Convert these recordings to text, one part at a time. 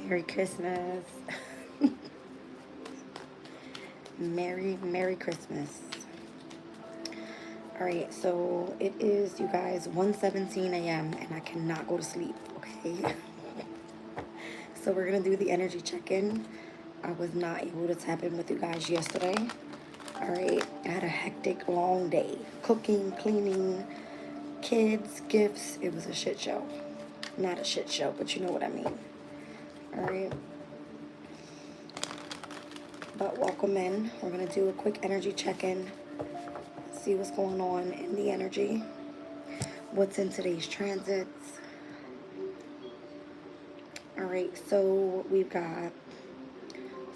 Merry Christmas. Merry Christmas. Alright, so it is, you guys, 1:17 a.m. and I cannot go to sleep, okay? So we're going to do the energy check-in. I was not able to tap in with you guys yesterday. Alright, I had a hectic, long day. Cooking, cleaning, kids, gifts. It was a shit show. Not a shit show, but you know what I mean. Alright. But welcome in. We're going to do a quick energy check-in. See what's going on in the energy. What's in today's transits. Alright, so we've got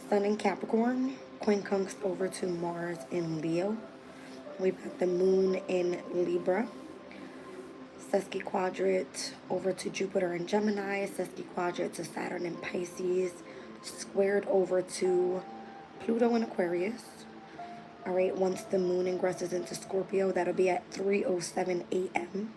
Sun in Capricorn, quincunx over to Mars in Leo. We've got the Moon in Libra, sesquiquadrate over to Jupiter in Gemini, sesquiquadrate to Saturn in Pisces, squared over to Pluto in Aquarius. Alright, once the Moon ingresses into Scorpio, that'll be at 3:07 a.m.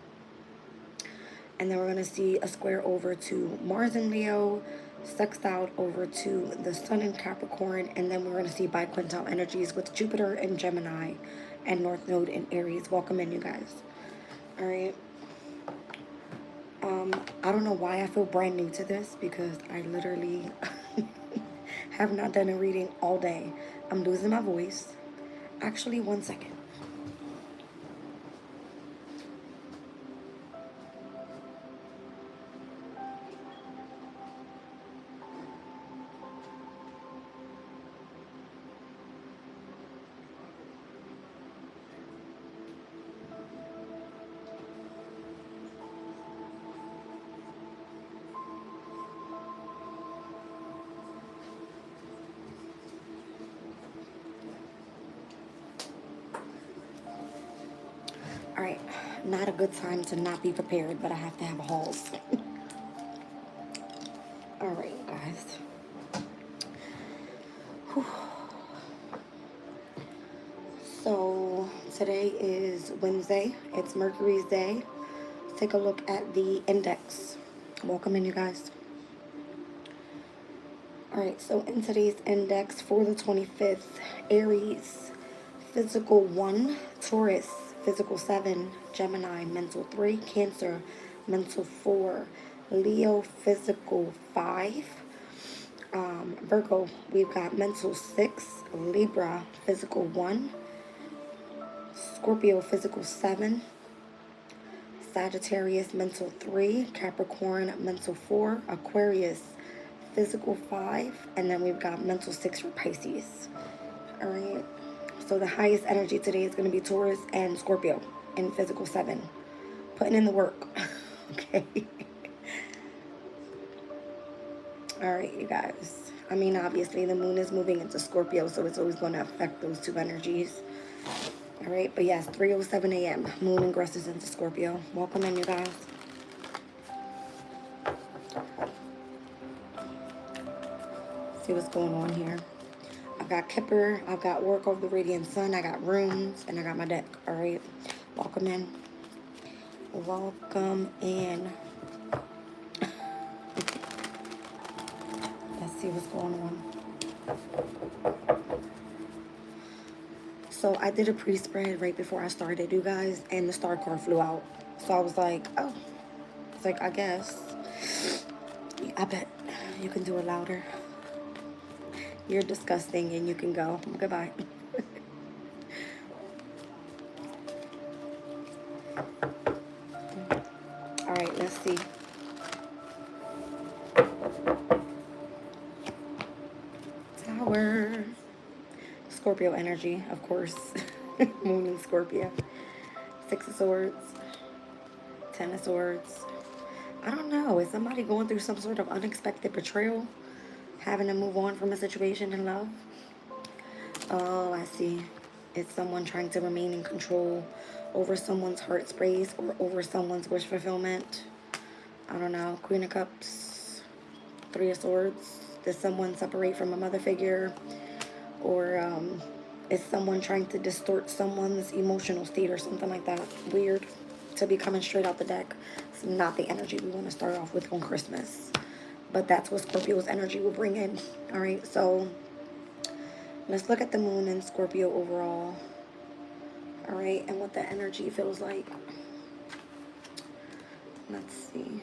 And then we're going to see a square over to Mars in Leo, sextile over to the Sun in Capricorn, and then we're going to see biquintile energies with Jupiter in Gemini and North Node in Aries. Welcome in, you guys. All right. I don't know why I feel brand new to this, because I literally have not done a reading all day. I'm losing my voice. Actually, 1 second. All right, not a good time to not be prepared, but I have to have a hauls. All right, guys. Whew. So today is Wednesday. It's Mercury's day. Let's take a look at the index. Welcome in, you guys. All right, so in today's index for the 25th, Aries, physical 1, Taurus, physical 7, Gemini, mental 3, Cancer, mental 4, Leo, physical 5, Virgo, we've got mental 6, Libra, physical 1, Scorpio, physical 7, Sagittarius, mental 3, Capricorn, mental 4, Aquarius, physical 5, and then we've got mental 6 for Pisces. All right. So the highest energy today is going to be Taurus and Scorpio in physical 7. Putting in the work. Okay. All right, you guys. I mean, obviously, the moon is moving into Scorpio, so it's always going to affect those two energies. All right. But yes, 3:07 a.m. Moon ingresses into Scorpio. Welcome in, you guys. See what's going on here. I've got Kipper, I've got Work of the Radiant Sun, I got Runes, and I got my deck. All right, welcome in. Welcome in. Let's see what's going on. So I did a pre-spread right before I started, you guys, and the star card flew out. So I was like, oh, it's like, I guess. I bet you can do it louder. You're disgusting and you can go. Goodbye. All right, let's see. Tower. Scorpio energy, of course. Moon in Scorpio. 6 of Swords. 10 of Swords. I don't know. Is somebody going through some sort of unexpected betrayal? Having to move on from a situation in love? Oh, I see. It's someone trying to remain in control over someone's heart space or over someone's wish fulfillment. I don't know. Queen of Cups, 3 of Swords. Does someone separate from a mother figure? Or is someone trying to distort someone's emotional state or something like that? Weird to be coming straight out the deck. It's not the energy we want to start off with on Christmas. But that's what Scorpio's energy will bring in. All right, so let's look at the moon in Scorpio overall. All right, and what the energy feels like. Let's see.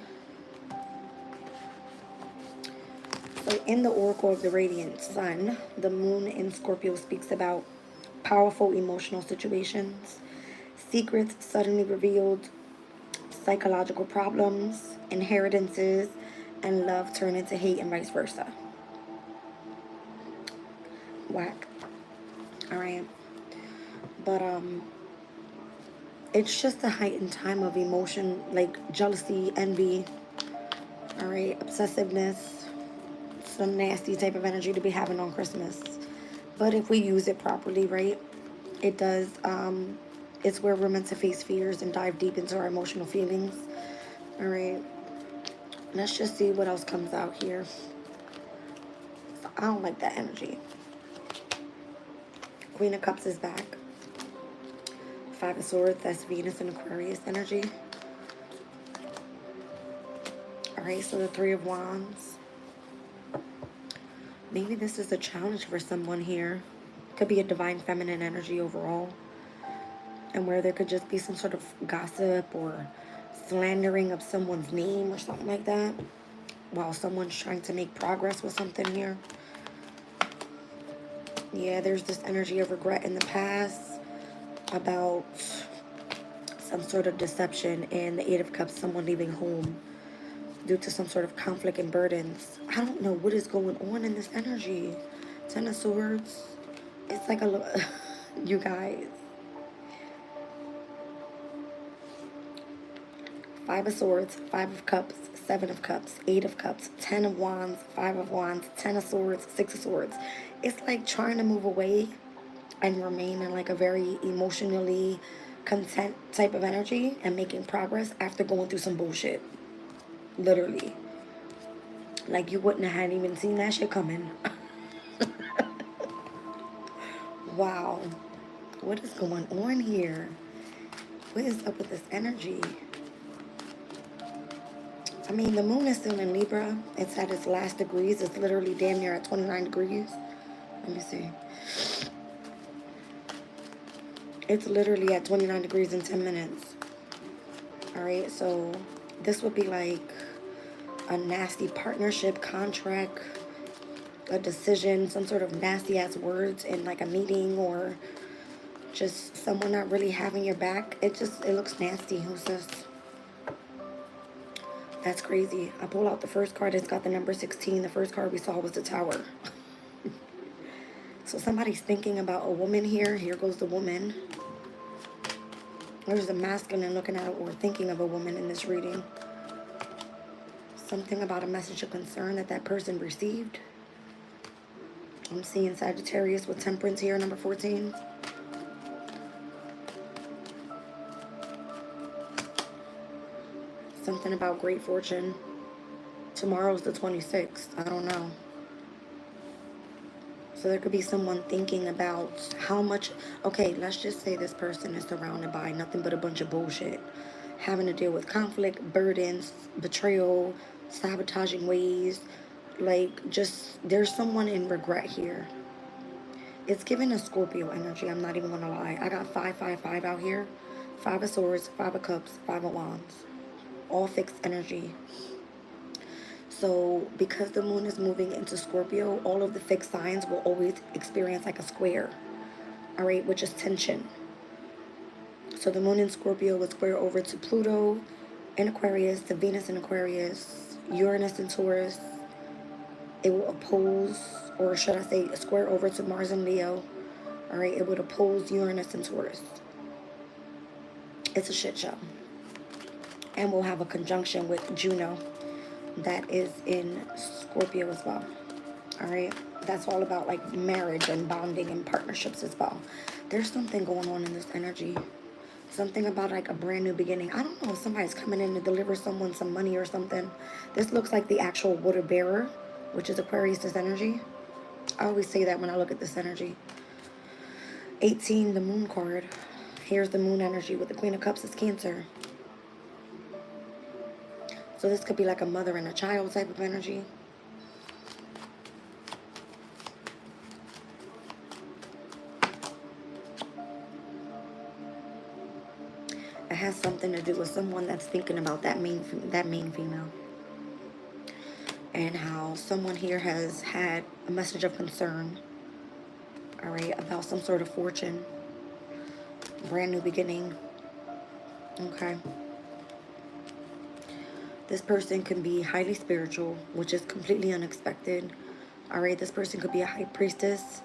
So in the Oracle of the Radiant Sun, the moon in Scorpio speaks about powerful emotional situations, secrets suddenly revealed, psychological problems, inheritances, and love turn into hate and vice versa. Whack. All right. But it's just a heightened time of emotion, like jealousy, envy, all right, obsessiveness, some nasty type of energy to be having on Christmas. But if we use it properly, right, it does, it's where we're meant to face fears and dive deep into our emotional feelings. All right, let's just see what else comes out here. So I don't like that energy. Queen of Cups is back. Five of Swords, that's Venus and Aquarius energy. All right, so the Three of Wands. Maybe this is a challenge for someone here. Could be a divine feminine energy overall. And where there could just be some sort of gossip or slandering of someone's name or something like that. While someone's trying to make progress with something here. Yeah, there's this energy of regret in the past about some sort of deception, and the Eight of Cups, someone leaving home due to some sort of conflict and burdens. I don't know what is going on in this energy. Ten of Swords. It's like a you guys. Five of Swords, Five of Cups, Seven of Cups, Eight of Cups, Ten of Wands, Five of Wands, Ten of Swords, Six of Swords. It's like trying to move away and remain in like a very emotionally content type of energy and making progress after going through some bullshit. Literally. Like you wouldn't have had even seen that shit coming. Wow. What is going on here? What is up with this energy? I mean, the moon is still in Libra. It's at its last degrees. It's literally damn near at 29 degrees. Let me see. It's literally at 29 degrees in 10 minutes. All right, so this would be like a nasty partnership, contract, a decision, some sort of nasty ass words in like a meeting, or just someone not really having your back. It looks nasty. Who's this? That's crazy. I pulled out the first card. It's got the number 16. The first card we saw was the Tower. So somebody's thinking about a woman here. Here goes the woman. There's a masculine looking at or thinking of a woman in this reading. Something about a message of concern that person received. I'm seeing Sagittarius with Temperance here, number 14. Something about great fortune. Tomorrow's the 26th. I don't know. So there could be someone thinking about how much... Okay, let's just say this person is surrounded by nothing but a bunch of bullshit. Having to deal with conflict, burdens, betrayal, sabotaging ways. Like, just... There's someone in regret here. It's giving a Scorpio energy. I'm not even going to lie. I got 555 out here. Five of Swords, Five of Cups, Five of Wands. All fixed energy. So because the moon is moving into Scorpio, all of the fixed signs will always experience like a square, all right, which is tension. So the moon in Scorpio will square over to Pluto in Aquarius, to Venus in Aquarius, Uranus in Taurus. It will oppose, or should I say square over to Mars in Leo, all right. It would oppose Uranus in Taurus. It's a shit show. And we'll have a conjunction with Juno that is in Scorpio as well. All right, that's all about like marriage and bonding and partnerships as well. There's something going on in this energy. Something about like a brand new beginning. I don't know if somebody's coming in to deliver someone some money or something. This looks like the actual water bearer, which is Aquarius' energy. I always say that when I look at this energy. 18, the moon card. Here's the moon energy with the Queen of Cups is Cancer. So this could be like a mother and a child type of energy. has something to do with someone that's thinking about that main female. And how someone here has had a message of concern, all right, about some sort of fortune, brand new beginning, okay? This person can be highly spiritual, which is completely unexpected, all right? This person could be a high priestess,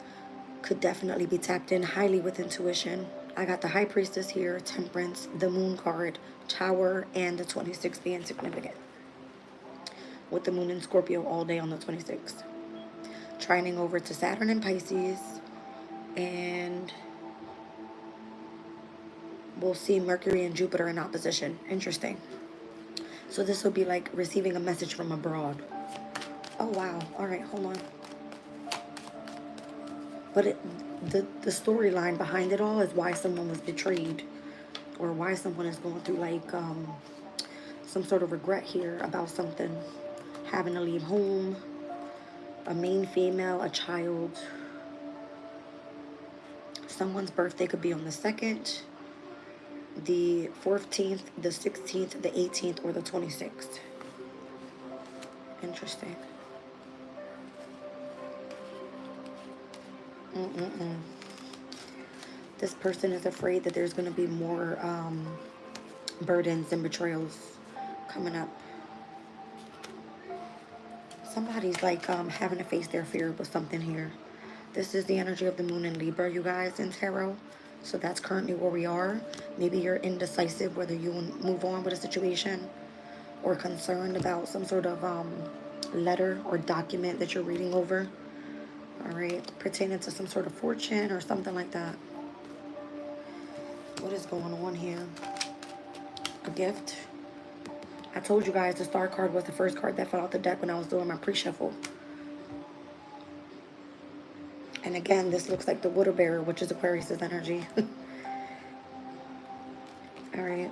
could definitely be tapped in highly with intuition. I got the high priestess here, temperance, the moon card, tower, and the 26th being significant, with the moon in Scorpio all day on the 26th. Trining over to Saturn and Pisces, and we'll see Mercury and Jupiter in opposition. Interesting. So this will be like receiving a message from abroad. Oh, wow. All right, hold on. But the storyline behind it all is why someone was betrayed, or why someone is going through like some sort of regret here about something. Having to leave home, a main female, a child. Someone's birthday could be on the 2nd, the 14th, the 16th, the 18th, or the 26th. Interesting. This person is afraid that there's going to be more burdens and betrayals coming up. Somebody's like having to face their fear with something here. This is the energy of the moon in Libra, you guys, in tarot. So that's currently where we are. Maybe you're indecisive whether you move on with a situation, or concerned about some sort of letter or document that you're reading over. All right, pertaining to some sort of fortune or something like that. What is going on here? A gift. I told you guys the star card was the first card that fell out the deck when I was doing my pre-shuffle. And again, this looks like the water bearer, which is Aquarius's energy. All right.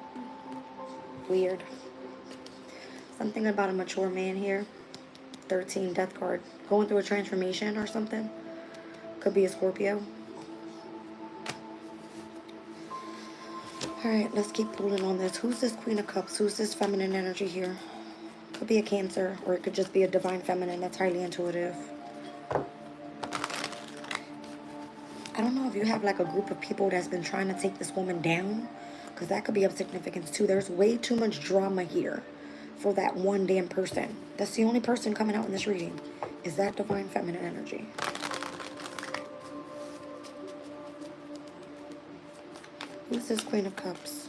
Weird. Something about a mature man here. 13, death card. Going through a transformation or something. Could be a Scorpio. All right, let's keep pulling on this. Who's this Queen of Cups? Who's this feminine energy here? Could be a Cancer, or it could just be a divine feminine that's highly intuitive. I don't know if you have like a group of people that's been trying to take this woman down, because that could be of significance too. There's way too much drama here for that one damn person. That's the only person coming out in this reading, is that divine feminine energy. Who's this Queen of Cups?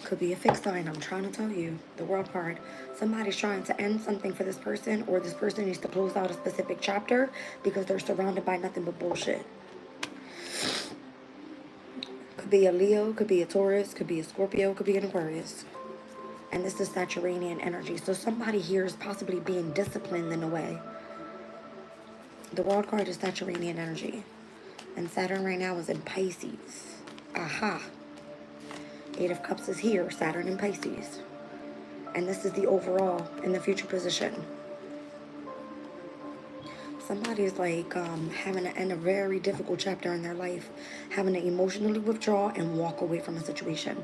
Could be a fixed sign, I'm trying to tell you. The World card. Somebody's trying to end something for this person, or this person needs to close out a specific chapter because they're surrounded by nothing but bullshit. Could be a Leo, could be a Taurus, could be a Scorpio, could be an Aquarius. And this is Saturnian energy. So somebody here is possibly being disciplined in a way. The World card is Saturnian energy. And Saturn right now is in Pisces. Aha. 8 of Cups is here, Saturn in Pisces. And this is the overall in the future position. Somebody is like having to end a very difficult chapter in their life, having to emotionally withdraw and walk away from a situation.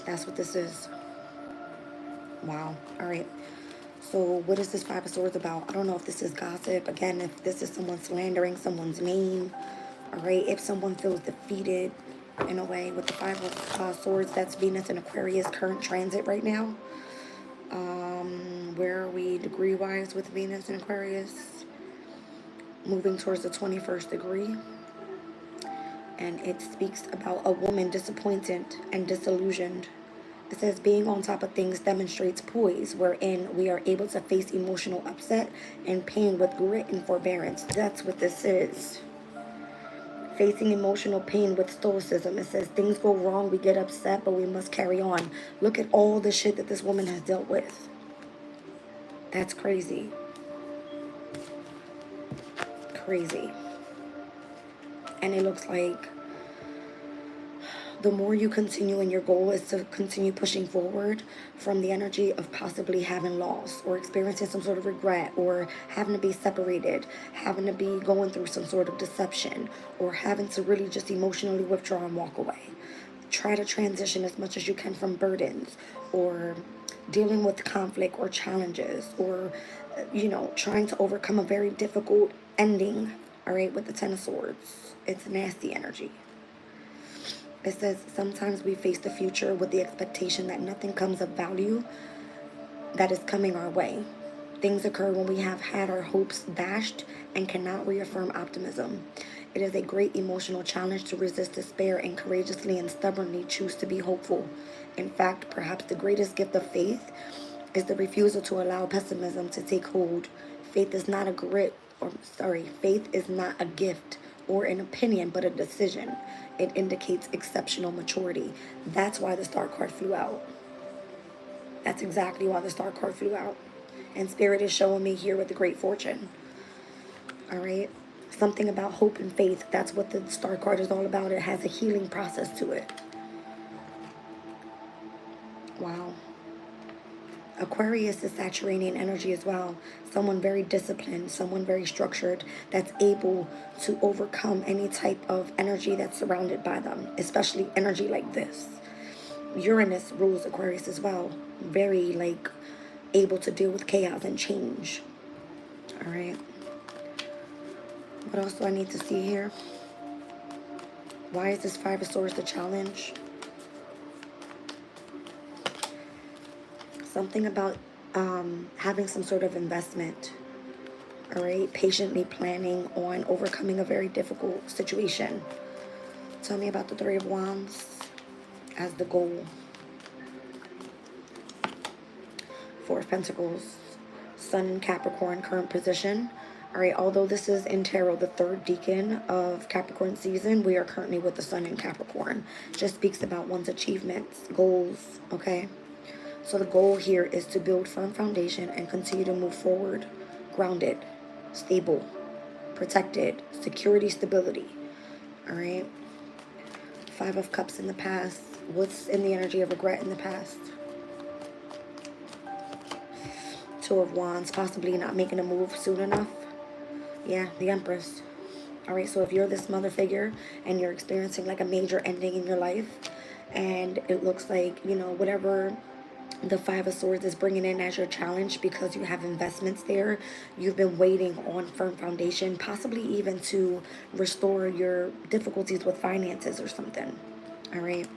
That's what this is. Wow. All right. So what is this 5 of Swords about? I don't know if this is gossip. Again, if this is someone slandering someone's name. All right. If someone feels defeated in a way with the 5 of Swords, that's Venus in Aquarius, current transit right now. Where are we degree-wise with Venus in Aquarius? Moving towards the 21st degree. And it speaks about a woman disappointed and disillusioned. It says being on top of things demonstrates poise, wherein we are able to face emotional upset and pain with grit and forbearance. That's what this is. Facing emotional pain with stoicism. It says things go wrong, we get upset, but we must carry on. Look at all the shit that this woman has dealt with. That's crazy. Crazy. And it looks like the more you continue in your goal is to continue pushing forward from the energy of possibly having loss or experiencing some sort of regret or having to be separated, having to be going through some sort of deception, or having to really just emotionally withdraw and walk away. try to transition as much as you can from burdens, or dealing with conflict or challenges, or, you know, trying to overcome a very difficult ending. All right, with the Ten of Swords, it's nasty energy. It says sometimes we face the future with the expectation that nothing comes of value that is coming our way. Things occur when we have had our hopes dashed and cannot reaffirm optimism. It is a great emotional challenge to resist despair and courageously and stubbornly choose to be hopeful. In fact, perhaps the greatest gift of faith is the refusal to allow pessimism to take hold. Faith is not a faith is not a gift or an opinion, but a decision. It indicates exceptional maturity. That's why the Star card flew out. That's exactly why the Star card flew out. And Spirit is showing me here with the Great Fortune. All right? Something about hope and faith. That's what the Star card is all about. It has a healing process to it. Wow. Aquarius is saturating energy as well. Someone very disciplined, someone very structured, that's able to overcome any type of energy that's surrounded by them, especially energy like this. Uranus rules Aquarius as well. Very, like, able to deal with chaos and change. All right. What else do I need to see here? Why is this Five of Swords the challenge? Something about having some sort of investment. All right. Patiently planning on overcoming a very difficult situation. Tell me about the Three of Wands as the goal. Four of Pentacles, Sun in Capricorn, current position. All right, although this is in tarot, the third decan of Capricorn season, we are currently with the Sun in Capricorn. Just speaks about one's achievements, goals, okay? So the goal here is to build firm foundation and continue to move forward, grounded, stable, protected, security, stability, all right? Five of Cups in the past. What's in the energy of regret in the past? Two of Wands, possibly not making a move soon enough. Yeah, the Empress. All right, so if you're this mother figure and you're experiencing like a major ending in your life, and it looks like, you know, whatever the Five of Swords is bringing in as your challenge, because you have investments there, you've been waiting on firm foundation, possibly even to restore your difficulties with finances or something. All right.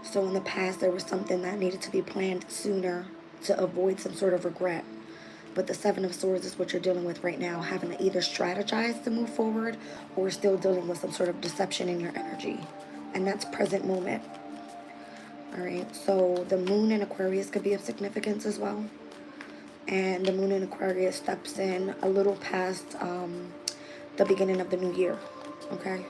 So in the past, there was something that needed to be planned sooner to avoid some sort of regret. But the Seven of Swords is what you're dealing with right now, having to either strategize to move forward or still dealing with some sort of deception in your energy. And that's present moment. All right, so the Moon in Aquarius could be of significance as well. And the Moon in Aquarius steps in a little past the beginning of the new year, okay?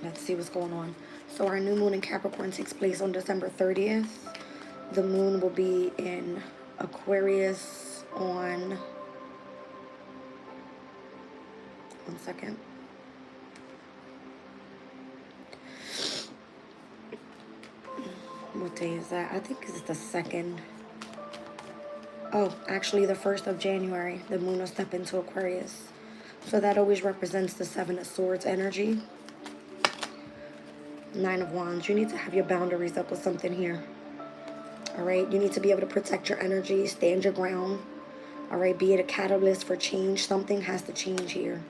Let's see what's going on. So our new moon in Capricorn takes place on December 30th. The moon will be in Aquarius on... One second. What day is that? I think it's the 2nd. Oh, actually the 1st of January, the moon will step into Aquarius. So that always represents the Seven of Swords energy. Nine of Wands. You need to have your boundaries up with something here. All right. You need to be able to protect your energy, stand your ground. All right. Be it a catalyst for change. Something has to change here.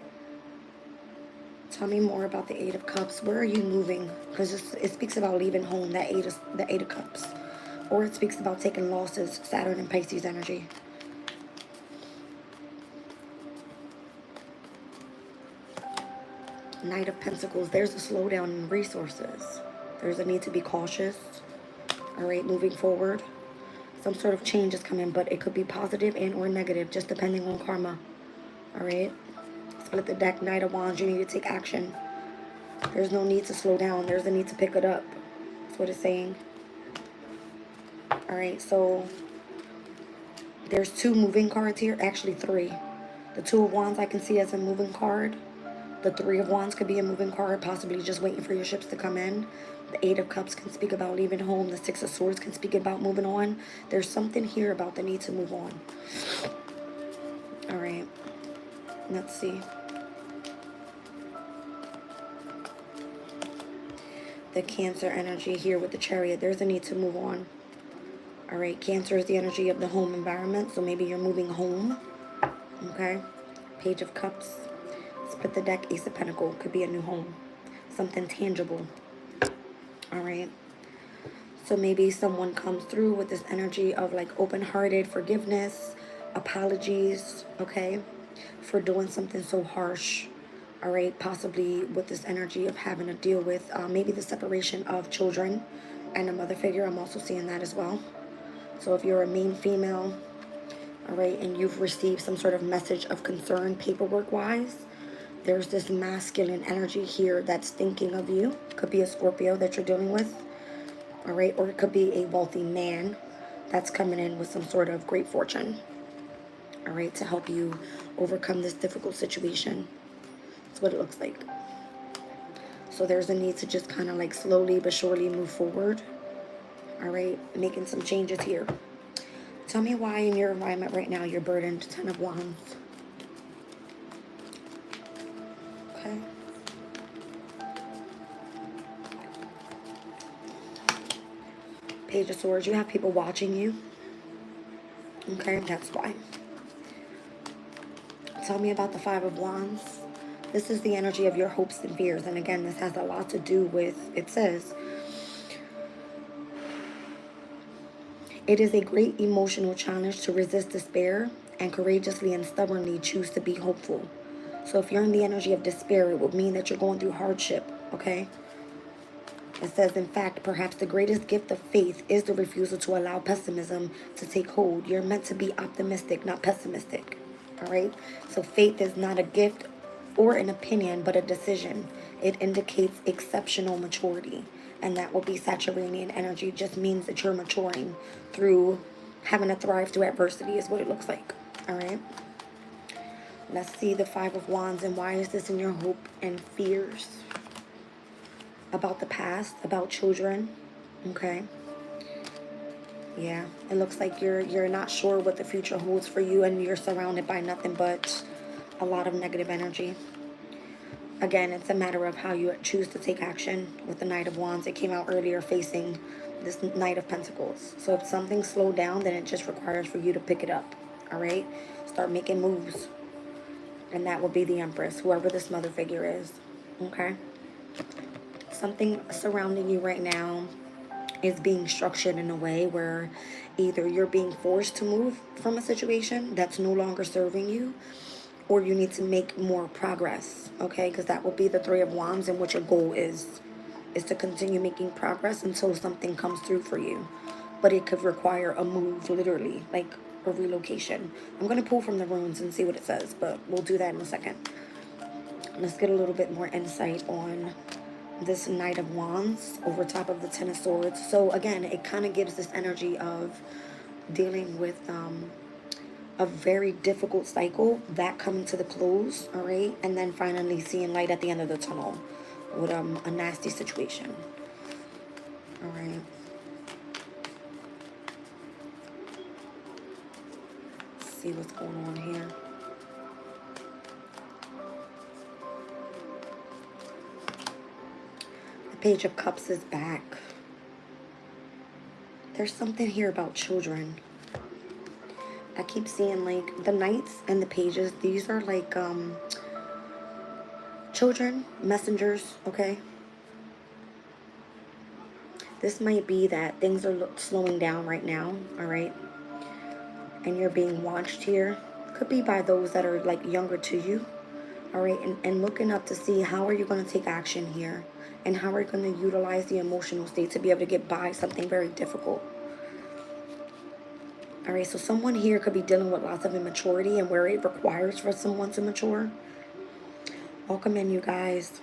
Tell me more about the Eight of Cups. Where are you moving? Because it speaks about leaving home, the Eight of Cups. Or it speaks about taking losses, Saturn and Pisces energy. Knight of Pentacles. There's a slowdown in resources. There's a need to be cautious. All right, moving forward. Some sort of change is coming, but it could be positive and or negative, just depending on karma. All right. Split the deck. Knight of Wands. You need to take action. There's no need to slow down. There's a need to pick it up. That's what it's saying. All right, so there's two moving cards here. Actually, three. The Two of Wands I can see as a moving card. The Three of Wands could be a moving card, possibly just waiting for your ships to come in. The Eight of Cups can speak about leaving home. The Six of Swords can speak about moving on. There's something here about the need to move on. All right. Let's see. The Cancer energy here with the Chariot. There's a need to move on. All right, Cancer is the energy of the home environment, so maybe you're moving home. Okay, Page of Cups. Split the deck, Ace of Pentacles. Could be a new home, something tangible. All right, so maybe someone comes through with this energy of like open-hearted forgiveness, apologies, okay, for doing something so harsh. All right, possibly with this energy of having to deal with maybe the separation of children and a mother figure. I'm also seeing that as well. So if you're a main female, all right, and you've received some sort of message of concern paperwork-wise, there's this masculine energy here that's thinking of you. Could be a Scorpio that you're dealing with, all right, or it could be a wealthy man that's coming in with some sort of great fortune, all right, to help you overcome this difficult situation. That's what it looks like. So there's a need to just kind of like slowly but surely move forward, all right, making some changes here. Tell me why in your environment right now you're burdened. 10 of Wands. Okay. Page of Swords. You have people watching you. Okay, that's why. Tell me about the 5 of Wands. This is the energy of your hopes and fears. And again, this has a lot to do with, it says, it is a great emotional challenge to resist despair and courageously and stubbornly choose to be hopeful. So if you're in the energy of despair, it would mean that you're going through hardship, okay? It says, in fact, perhaps the greatest gift of faith is the refusal to allow pessimism to take hold. You're meant to be optimistic, not pessimistic, all right? So faith is not a gift or an opinion, but a decision. It indicates exceptional maturity. And that will be Saturnian energy. It just means that you're maturing through having to thrive through adversity is what it looks like. All right. Let's see the 5 of Wands and why is this in your hope and fears? About the past, about children. Okay. Yeah. It looks like you're not sure what the future holds for you and you're surrounded by nothing but a lot of negative energy. Again, it's a matter of how you choose to take action with the Knight of Wands. It came out earlier facing this Knight of Pentacles. So if something slowed down, then it just requires for you to pick it up. All right? Start making moves. And that will be the Empress, whoever this mother figure is. Okay? Something surrounding you right now is being structured in a way where either you're being forced to move from a situation that's no longer serving you, or you need to make more progress, okay? Because that will be the 3 of Wands, and what your goal is to continue making progress until something comes through for you. But it could require a move, literally, like a relocation. I'm going to pull from the runes and see what it says, but we'll do that in a second. Let's get a little bit more insight on this Knight of Wands over top of the 10 of Swords. So again, it kind of gives this energy of dealing with a very difficult cycle, that coming to the close, all right? And then finally seeing light at the end of the tunnel with a nasty situation. All right. Let's see what's going on here. The Page of Cups is back. There's something here about children. I keep seeing like the knights and the pages. These are like children, messengers, okay? This might be that things are slowing down right now, all right? And you're being watched here. Could be by those that are like younger to you, all right? And looking up to see how are you going to take action here, and how are you going to utilize the emotional state to be able to get by something very difficult. All right, so someone here could be dealing with lots of immaturity and where it requires for someone to mature. Welcome in, you guys.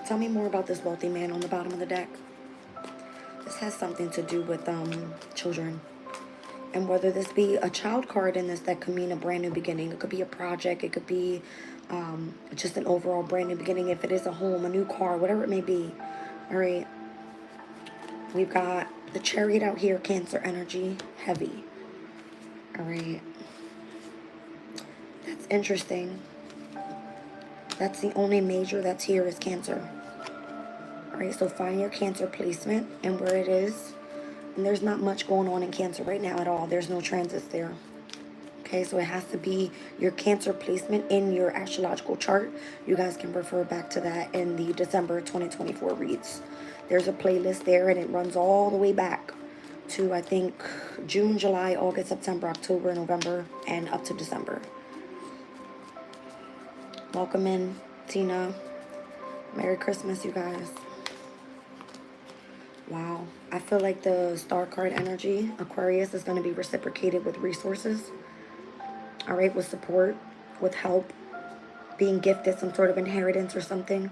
Tell me more about this wealthy man on the bottom of the deck. This has something to do with children. And whether this be a child card in this, that could mean a brand new beginning. It could be a project. It could be just an overall brand new beginning. If it is a home, a new car, whatever it may be. All right. We've got the Chariot out here, Cancer energy, heavy. All right. That's interesting. That's the only major that's here is Cancer. All right, so find your Cancer placement and where it is. And there's not much going on in Cancer right now at all. There's no transits there. Okay, so it has to be your Cancer placement in your astrological chart. You guys can refer back to that in the December 2024 reads. There's a playlist there and it runs all the way back to, I think, June, July, August, September, October, November, and up to December. Welcome in, Tina. Merry Christmas, you guys. Wow. I feel like the star card energy, Aquarius, is going to be reciprocated with resources. All right, with support, with help, being gifted some sort of inheritance or something.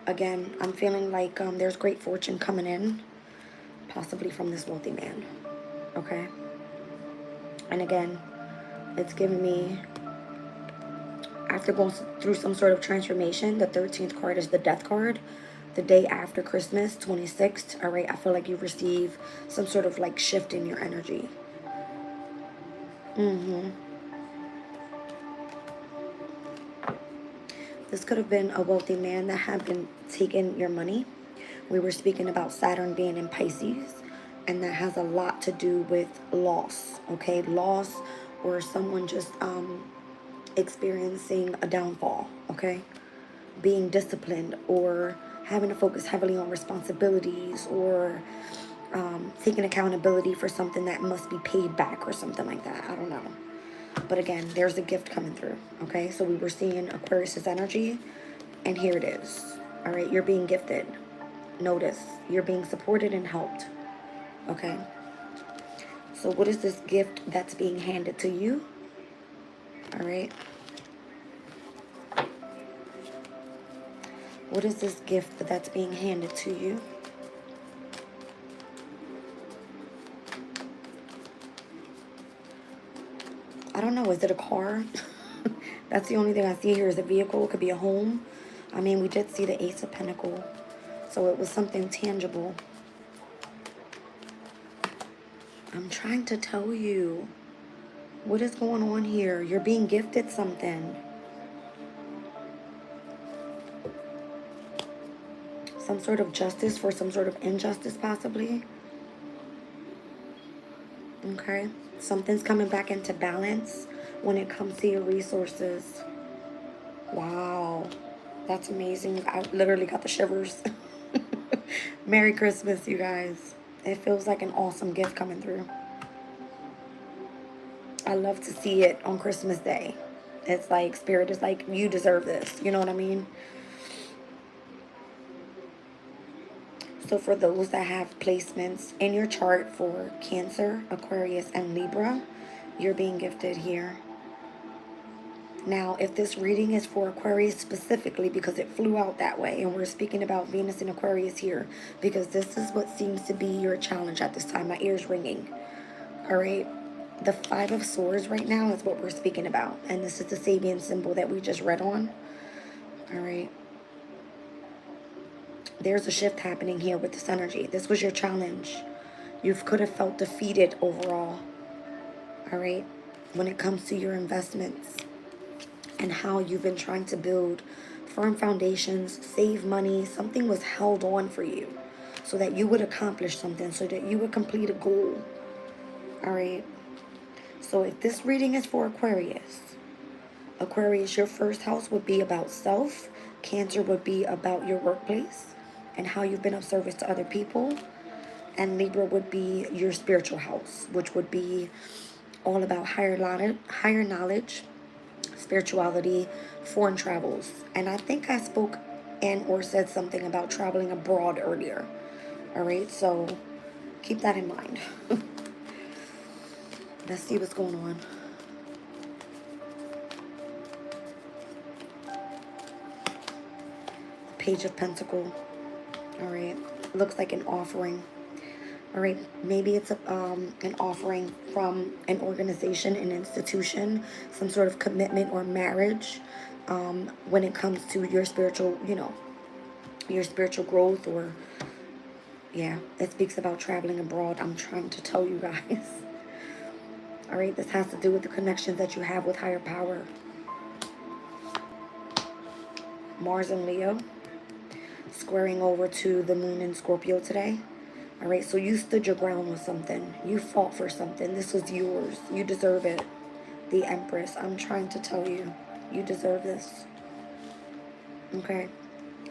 Again, I'm feeling like there's great fortune coming in, possibly from this wealthy man. Okay? And again, it's giving me, after going through some sort of transformation, the 13th card is the Death card. The day after Christmas, 26th, all right, I feel like you receive some sort of like shift in your energy. This could have been a wealthy man that had been taking your money. We were speaking about Saturn being in Pisces, and that has a lot to do with loss, okay? Loss, or someone just experiencing a downfall, okay? Being disciplined, or having to focus heavily on responsibilities, or taking accountability for something that must be paid back or something like that. I don't know. But again, there's a gift coming through, okay? So we were seeing Aquarius's energy, and here it is. All right, you're being gifted. Notice, you're being supported and helped, okay? So what is this gift that's being handed to you? All right. What is this gift that's being handed to you? I don't know. Is it a car? That's the only thing I see here is a vehicle. It could be a home. I mean, we did see the Ace of Pentacles. So it was something tangible. I'm trying to tell you. What is going on here? You're being gifted something. Some sort of justice for some sort of injustice, possibly. Okay. Something's coming back into balance when it comes to your resources. Wow. That's amazing. I literally got the shivers. Merry Christmas, you guys. It feels like an awesome gift coming through. I love to see it on Christmas Day. It's like, Spirit is like, you deserve this. You know what I mean? So for those that have placements in your chart for Cancer, Aquarius, and Libra, you're being gifted here. Now, if this reading is for Aquarius specifically, because it flew out that way, and we're speaking about Venus and Aquarius here, because this is what seems to be your challenge at this time. My ear's ringing. All right. The Five of Swords right now is what we're speaking about. And this is the Sabian symbol that we just read on. All right. There's a shift happening here with this energy. This was your challenge. You could have felt defeated overall. All right. When it comes to your investments and how you've been trying to build firm foundations, save money, something was held on for you so that you would accomplish something, so that you would complete a goal. All right. So if this reading is for Aquarius, Aquarius, your first house would be about self. Cancer would be about your workplace and how you've been of service to other people. And Libra would be your spiritual house, which would be all about higher knowledge, spirituality, foreign travels. And I think I spoke and or said something about traveling abroad earlier. All right, so keep that in mind. Let's see what's going on. Page of Pentacles. All right, looks like an offering. All right, maybe it's an offering from an organization, an institution, some sort of commitment or marriage when it comes to your spiritual, your spiritual growth, or, yeah, it speaks about traveling abroad. I'm trying to tell you guys. All right, this has to do with the connections that you have with higher power. Mars and Leo, squaring over to the moon in Scorpio today. All right, so you stood your ground with something. You fought for something. This was yours. You deserve it. The Empress, I'm trying to tell you, you deserve this. Okay?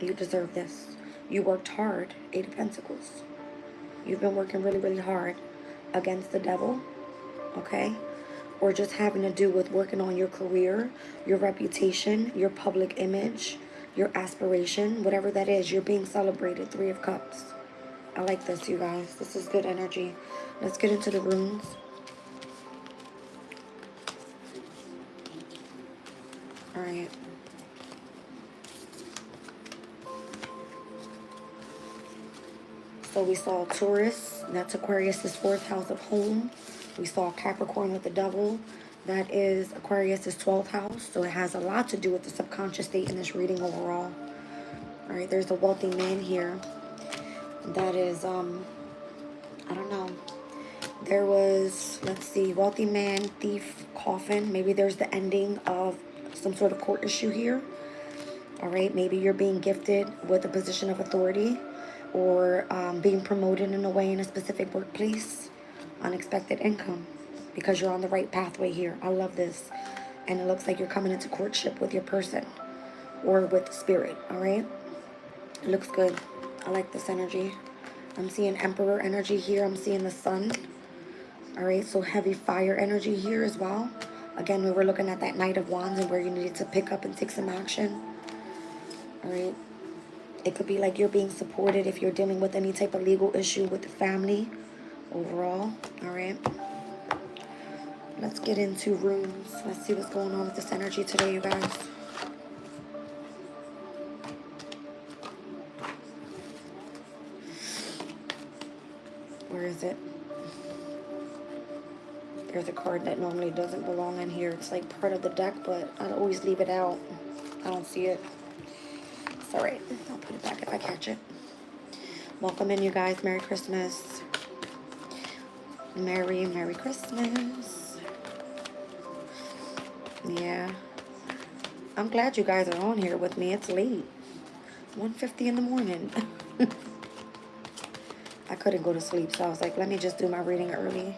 You deserve this. You worked hard. 8 of Pentacles. You've been working really, really hard against the devil. Okay? Or just having to do with working on your career, your reputation, your public image, your aspiration, whatever that is, you're being celebrated. 3 of Cups. I like this, you guys. This is good energy. Let's get into the runes. All right. So we saw Taurus. That's Aquarius's 4th house of home. We saw Capricorn with the devil. That is Aquarius's 12th house. So it has a lot to do with the subconscious state in this reading overall. All right. There's a wealthy man here. That is, I don't know. There was, let's see, wealthy man, thief, coffin. Maybe there's the ending of some sort of court issue here. All right, maybe you're being gifted with a position of authority, or being promoted in a way in a specific workplace. Unexpected income, because you're on the right pathway here. I love this. And it looks like you're coming into courtship with your person, or with the spirit. All right, it looks good. I like this energy. I'm seeing Emperor energy here. I'm seeing the sun. All right, so heavy fire energy here as well. Again, we were looking at that Knight of Wands and where you needed to pick up and take some action. All right. It could be like you're being supported if you're dealing with any type of legal issue with the family overall. All right. Let's get into runes. Let's see what's going on with this energy today, you guys. Where is it? There's a card that normally doesn't belong in here. It's like part of the deck, but I always leave it out. I don't see it. It's all right. I'll put it back if I catch it. Welcome in, you guys. Merry Christmas. Merry Christmas. Yeah. I'm glad you guys are on here with me. It's late. 1:50 in the morning. I couldn't go to sleep, so I was like, let me just do my reading early.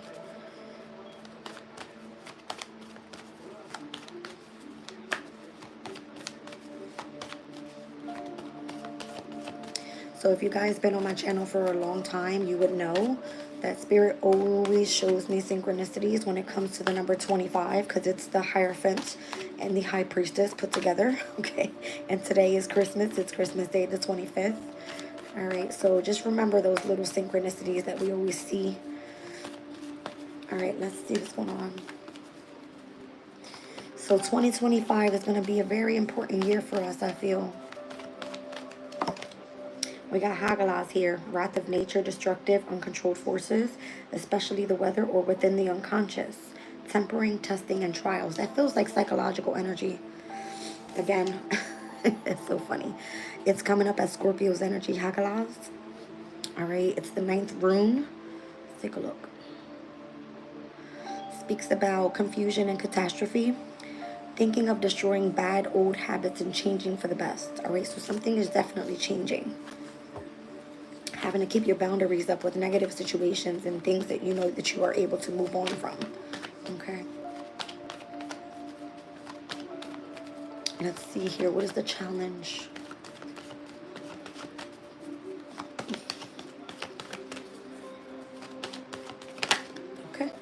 So if you guys been on my channel for a long time, you would know that Spirit always shows me synchronicities when it comes to the number 25, because it's the Hierophant and the High Priestess put together. Okay, and today is Christmas. It's Christmas Day, the 25th. All right, so just remember those little synchronicities that we always see. All right, let's see what's going on. So 2025 is going to be a very important year for us, I feel. We got Hagalaz here. Wrath of nature, destructive, uncontrolled forces, especially the weather or within the unconscious. Tempering, testing, and trials. That feels like psychological energy. Again, it's so funny. It's coming up as Scorpio's energy, Hagalaz. All right, it's the 9th rune. Let's take a look. Speaks about confusion and catastrophe. Thinking of destroying bad old habits and changing for the best. All right, so something is definitely changing. Having to keep your boundaries up with negative situations and things that you know that you are able to move on from. Okay. Let's see here. What is the challenge? Okay.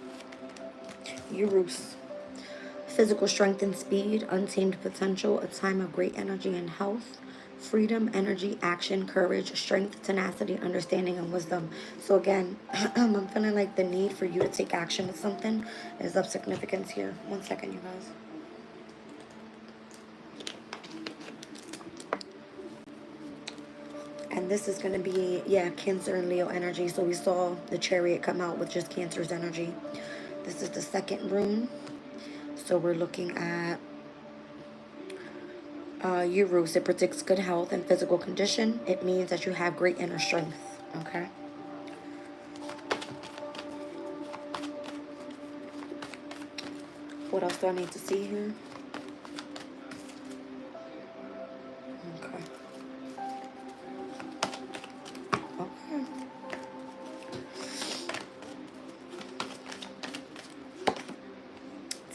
Urus. Physical strength and speed, untamed potential, a time of great energy and health. Freedom, energy, action, courage, strength, tenacity, understanding, and wisdom. So again, I'm feeling like the need for you to take action with something is of significance here. 1 second, you guys. And this is going to be, yeah, Cancer and Leo energy. So we saw the Chariot come out with just Cancer's energy. This is the 2nd rune. So we're looking at Urus. It predicts good health and physical condition. It means that you have great inner strength. Okay. What else do I need to see here?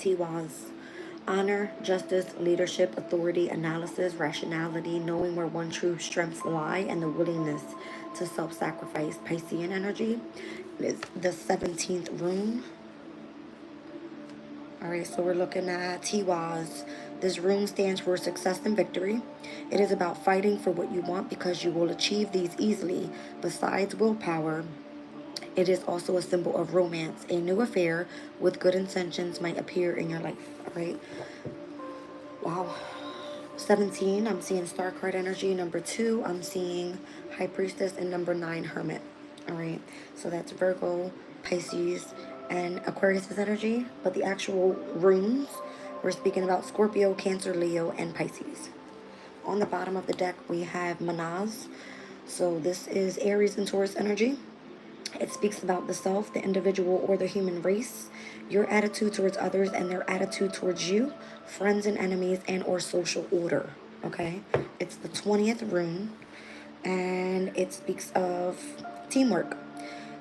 Tiwaz. Honor, justice, leadership, authority, analysis, rationality, knowing where one true strengths lie, and the willingness to self-sacrifice. Piscean energy is the 17th rune. All right, so we're looking at Tiwaz. This rune stands for success and victory. It is about fighting for what you want because you will achieve these easily. Besides willpower, it is also a symbol of romance. A new affair with good intentions might appear in your life. All right. Wow. 17, I'm seeing star card energy. Number 2, I'm seeing high priestess. And number 9, hermit. All right. So that's Virgo, Pisces, and Aquarius energy. But the actual runes, we're speaking about Scorpio, Cancer, Leo, and Pisces. On the bottom of the deck, we have Manaz. So this is Aries and Taurus energy. It speaks about the self, the individual, or the human race, your attitude towards others and their attitude towards you, friends and enemies, and or social order, okay? It's the 20th rune, and it speaks of teamwork.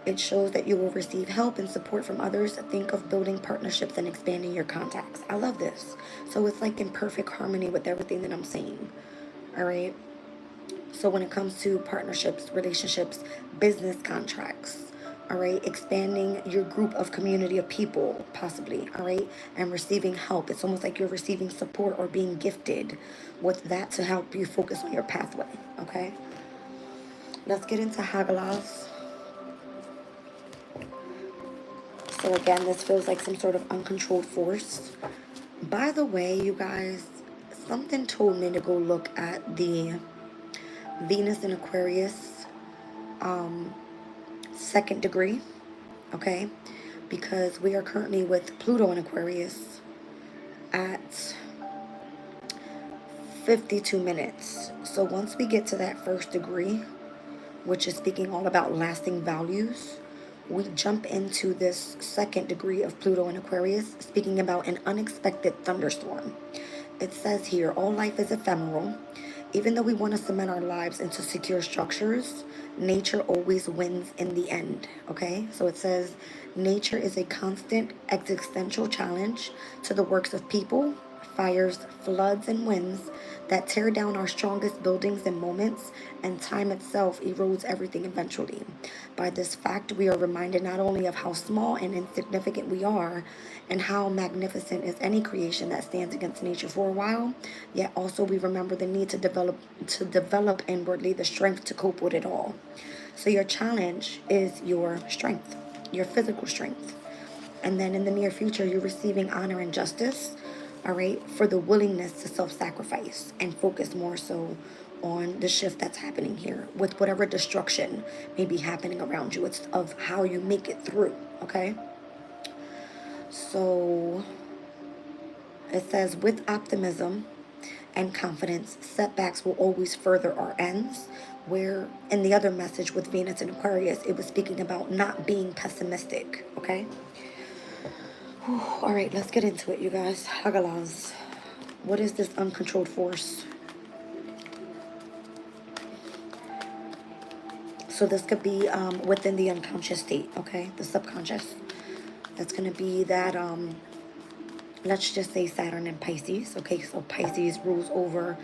It shows that you will receive help and support from others. Think of building partnerships and expanding your contacts. I love this. So it's like in perfect harmony with everything that I'm saying, all right? So when it comes to partnerships, relationships, business contracts, all right, expanding your group of community of people, possibly, all right, and receiving help. It's almost like you're receiving support or being gifted with that to help you focus on your pathway, okay? Let's get into Hagalaz. So again, this feels like some sort of uncontrolled force. By the way, you guys, something told me to go look at the Venus in Aquarius, second degree, okay? Because we are currently with Pluto in Aquarius at 52 minutes. So once we get to that first degree, which is speaking all about lasting values, we jump into this second degree of Pluto in Aquarius, speaking about an unexpected thunderstorm. It says here, all life is ephemeral. Even though we want to cement our lives into secure structures, nature always wins in the end, okay? So it says, nature is a constant existential challenge to the works of people, fires, floods, and winds that tear down our strongest buildings and moments, and time itself erodes everything eventually. By this fact, we are reminded not only of how small and insignificant we are, and how magnificent is any creation that stands against nature for a while, yet also we remember the need to develop inwardly the strength to cope with it all. So your challenge is your strength, your physical strength. And then in the near future, you're receiving honor and justice, all right, for the willingness to self-sacrifice and focus more so on the shift that's happening here with whatever destruction may be happening around you. It's of how you make it through, okay? So it says, with optimism and confidence, setbacks will always further our ends. Where in the other message with Venus and Aquarius, it was speaking about not being pessimistic, okay? Whew, all right, let's get into it, you guys. Hagalaz. What is this uncontrolled force? So this could be within the unconscious state, okay? The subconscious. That's going to be that, let's just say Saturn and Pisces, okay? So Pisces rules over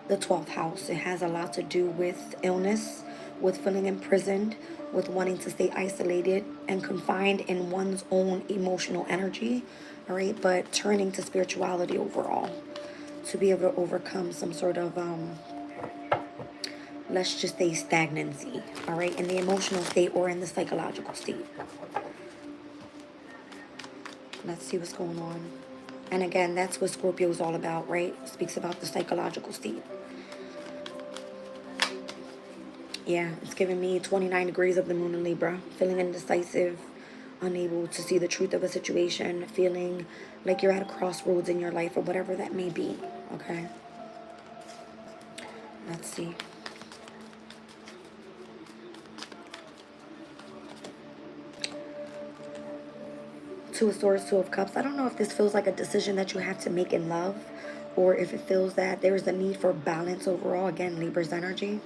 the 12th house. It has a lot to do with illness, with feeling imprisoned, with wanting to stay isolated and confined in one's own emotional energy, all right? But turning to spirituality overall to be able to overcome some sort of, let's just say stagnancy, all right? In the emotional state or in the psychological state. Let's see what's going on. And again, that's what Scorpio is all about, right? It speaks about the psychological state. Yeah, it's giving me 29 degrees of the moon in Libra. Feeling indecisive, unable to see the truth of a situation, feeling like you're at a crossroads in your life or whatever that may be, okay? Let's see. Two of Swords, Two of Cups. I don't know if this feels like a decision that you have to make in love or if it feels that there is a need for balance overall. Again, Libra's energy.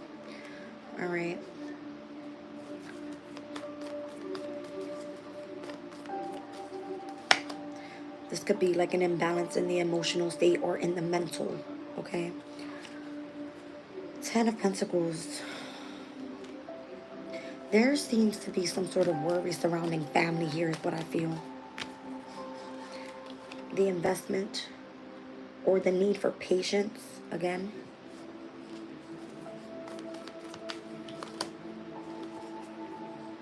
All right. This could be like an imbalance in the emotional state or in the mental, okay? 10 of Pentacles. There seems to be some sort of worry surrounding family here is what I feel. The investment or the need for patience again.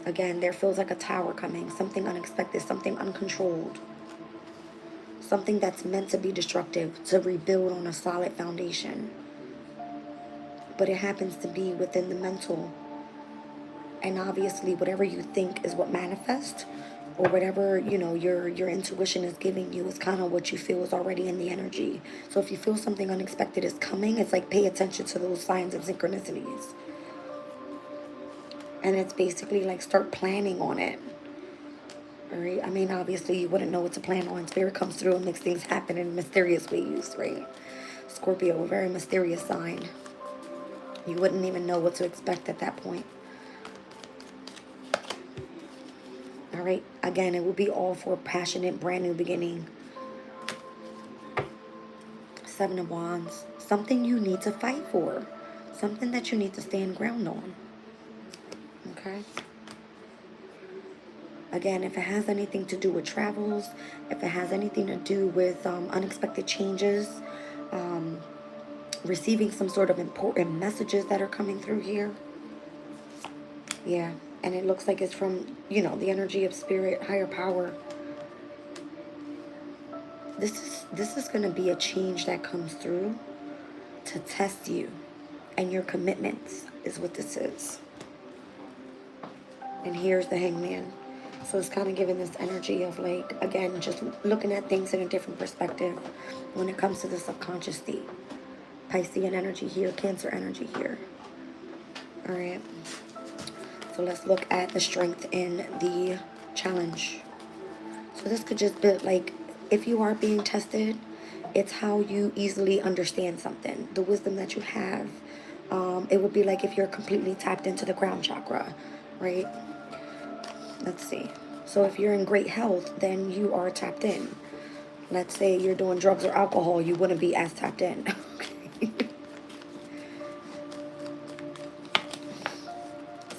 Again, there feels like a tower coming, something unexpected, something uncontrolled. Something that's meant to be destructive, to rebuild on a solid foundation. But it happens to be within the mental. And obviously, whatever you think is what manifests, or whatever, you know, your intuition is giving you is kind of what you feel is already in the energy. So if you feel something unexpected is coming, it's like pay attention to those signs and synchronicities. And it's basically like start planning on it. Right? I mean, obviously, you wouldn't know what to plan on. Spirit comes through and makes things happen in mysterious ways, right? Scorpio, a very mysterious sign. You wouldn't even know what to expect at that point. All right? Again, it will be all for a passionate, brand new beginning. 7 of Wands. Something you need to fight for. Something that you need to stand ground on. Okay? Again, if it has anything to do with travels, if it has anything to do with unexpected changes, receiving some sort of important messages that are coming through here. Yeah, and it looks like it's from, you know, the energy of spirit, higher power. This is going to be a change that comes through to test you and your commitments is what this is. And here's the Hangman. So it's kind of giving this energy of like, again, just looking at things in a different perspective when it comes to the subconscious state. Piscean energy here, Cancer energy here. All right. So let's look at the strength in the challenge. So this could just be like, if you are being tested, it's how you easily understand something. The wisdom that you have. It would be like if you're completely tapped into the crown chakra, right? Let's see. So if you're in great health, then you are tapped in. Let's say you're doing drugs or alcohol, you wouldn't be as tapped in. Okay.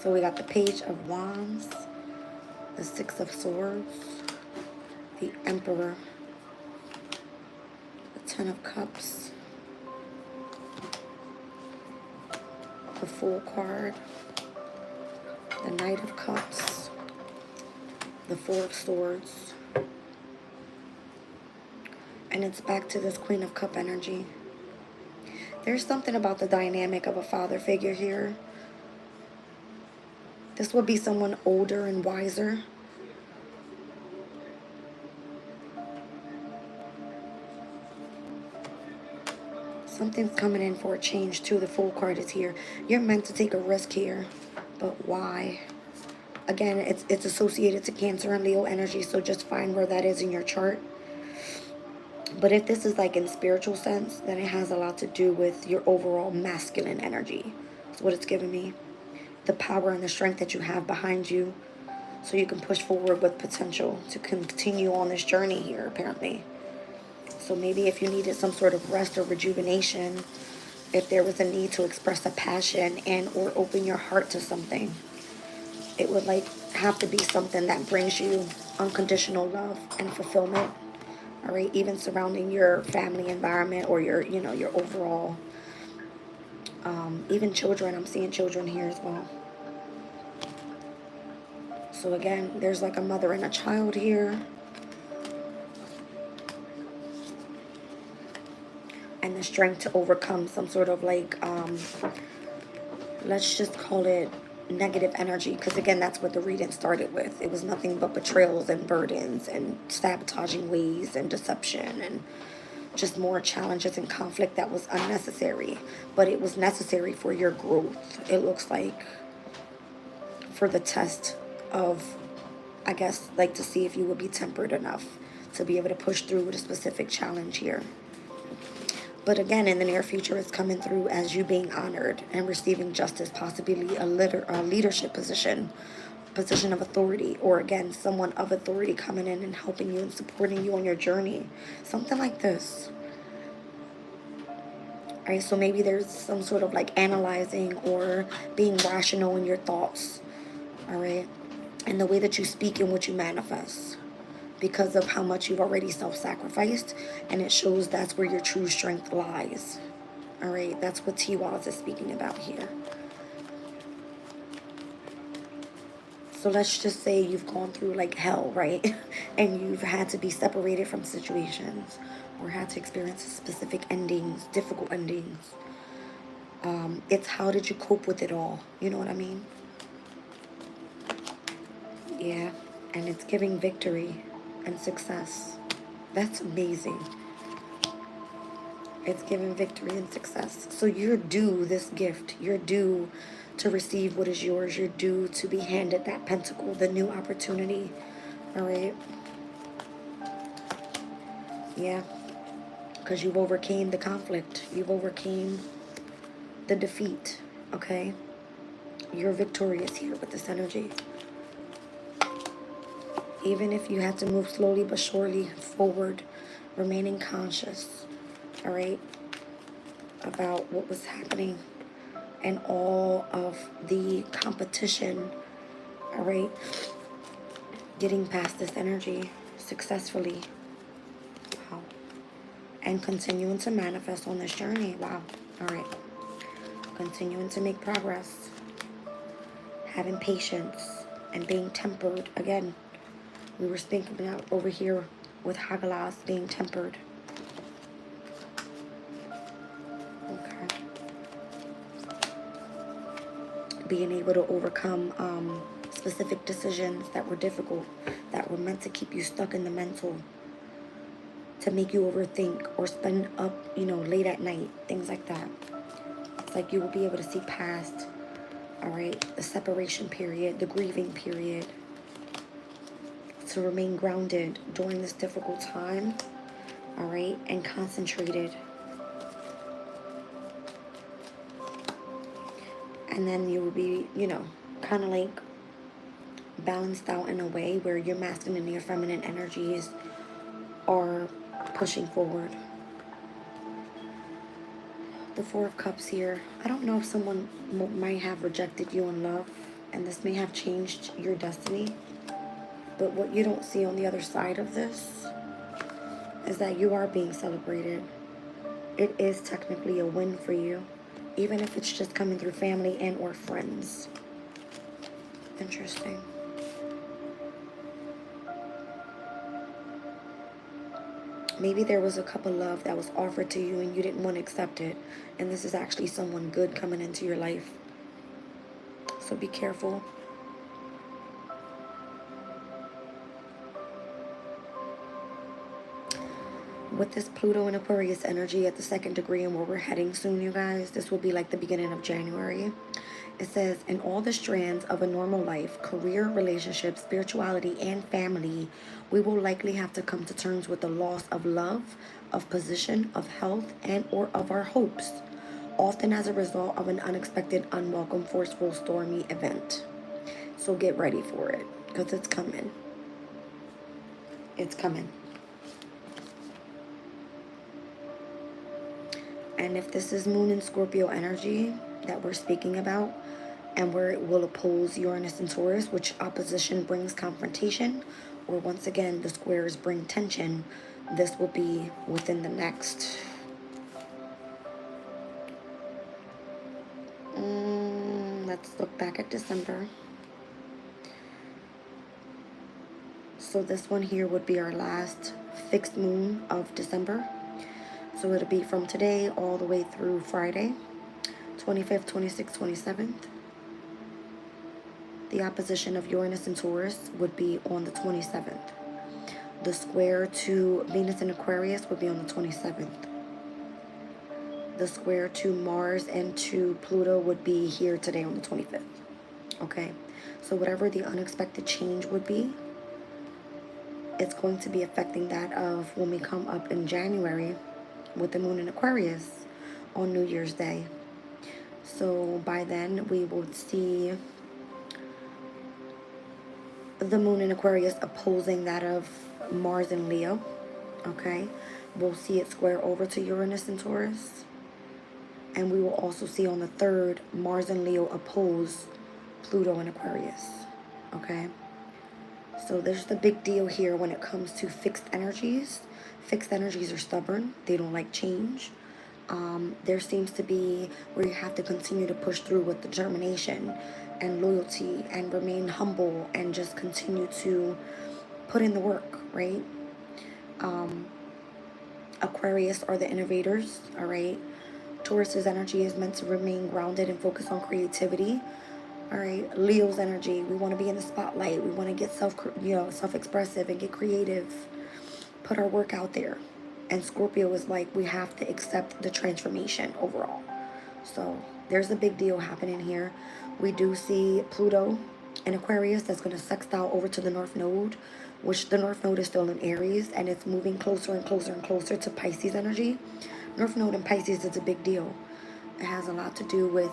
So we got the Page of Wands, the 6 of Swords, the Emperor, the 10 of Cups, the Fool card, the Knight of Cups, the 4 of Swords, and it's back to this Queen of Cup energy. There's something about the dynamic of a father figure here. This would be someone older and wiser. Something's coming in for a change too. The Fool card is here. You're meant to take a risk here, but why? Again, it's associated to Cancer and Leo energy, so just find where that is in your chart. But if this is like in spiritual sense, then it has a lot to do with your overall masculine energy. That's what it's giving me. The power and the strength that you have behind you, so you can push forward with potential to continue on this journey here, apparently. So maybe if you needed some sort of rest or rejuvenation, if there was a need to express a passion and or open your heart to something, it would like have to be something that brings you unconditional love and fulfillment. All right, even surrounding your family environment or your, you know, your overall, even children. I'm seeing children here as well. So again, there's like a mother and a child here. And the strength to overcome some sort of like, let's just call it negative energy. Because again, that's what the reading started with. It was nothing but betrayals and burdens and sabotaging ways and deception and just more challenges and conflict that was unnecessary. But it was necessary for your growth. It looks like for the test of, I guess, like to see if you would be tempered enough to be able to push through with a specific challenge here. But again, in the near future, it's coming through as you being honored and receiving justice, possibly a leadership position position of authority, or again, someone of authority coming in and helping you and supporting you on your journey. Something like this. All right, so maybe there's some sort of like analyzing or being rational in your thoughts. All right, and the way that you speak and what you manifest, because of how much you've already self-sacrificed, and it shows that's where your true strength lies. All right, that's what T-Waz is speaking about here. So let's just say you've gone through like hell, right? And you've had to be separated from situations or had to experience specific endings, difficult endings. It's how did you cope with it all? You know what I mean? Yeah, and it's giving victory and success. That's amazing. It's giving victory and success. So you're due this gift. You're due to receive what is yours. You're due to be handed that pentacle, the new opportunity. All right? Yeah. Because you've overcame the conflict. You've overcame the defeat. Okay? You're victorious here with this energy. Even if you had to move slowly but surely forward, remaining conscious, all right, about what was happening and all of the competition, all right, getting past this energy successfully. Wow. And continuing to manifest on this journey. Wow. All right. Continuing to make progress. Having patience and being tempered. Again, we were speaking about over here with Hagalas being tempered. Okay. Being able to overcome specific decisions that were difficult, that were meant to keep you stuck in the mental, to make you overthink or spend up, late at night, things like that. It's like you will be able to see past, all right, the separation period, the grieving period, to remain grounded during this difficult time, all right, and concentrated. And then you will be, kind of like balanced out in a way where your masculine and your feminine energies are pushing forward. The Four of Cups here. I don't know if someone might have rejected you in love, and this may have changed your destiny. But what you don't see on the other side of this is that you are being celebrated. It is technically a win for you, even if it's just coming through family and or friends. Interesting. Maybe there was a cup of love that was offered to you and you didn't want to accept it. And this is actually someone good coming into your life. So be careful. With this Pluto and Aquarius energy at the 2nd degree and where we're heading soon, you guys, this will be like the beginning of January. It says, in all the strands of a normal life, career, relationships, spirituality, and family, we will likely have to come to terms with the loss of love, of position, of health, and or of our hopes, often as a result of an unexpected, unwelcome, forceful, stormy event. So get ready for it, because it's coming. It's coming. And if this is Moon and Scorpio energy that we're speaking about, and where it will oppose Uranus and Taurus, which opposition brings confrontation, or once again, the squares bring tension, this will be within the next... let's look back at December. So this one here would be our last fixed moon of December. So it'll be from today all the way through Friday, 25th, 26th, 27th. The opposition of Uranus and Taurus would be on the 27th. The square to Venus and Aquarius would be on the 27th. The square to Mars and to Pluto would be here today on the 25th. Okay, so whatever the unexpected change would be, it's going to be affecting that of when we come up in January with the moon in Aquarius on New Year's Day. So by then we will see the moon in Aquarius opposing that of Mars and Leo. Okay, we'll see it square over to Uranus and Taurus. And we will also see on the 3rd, Mars and Leo oppose Pluto and Aquarius. Okay, so there's the big deal here when it comes to fixed energies. Fixed energies are stubborn. They don't like change. There seems to be where you have to continue to push through with determination and loyalty and remain humble and just continue to put in the work, right? Aquarius are the innovators, all right? Taurus's energy is meant to remain grounded and focus on creativity. All right, Leo's energy, we want to be in the spotlight. We want to get self-expressive and get creative. Put our work out there. And Scorpio is like, we have to accept the transformation overall. So there's a big deal happening here. We do see Pluto in Aquarius that's going to sextile over to the North Node, which the North Node is still in Aries, and it's moving closer and closer and closer to Pisces energy. North Node in Pisces is a big deal. It has a lot to do with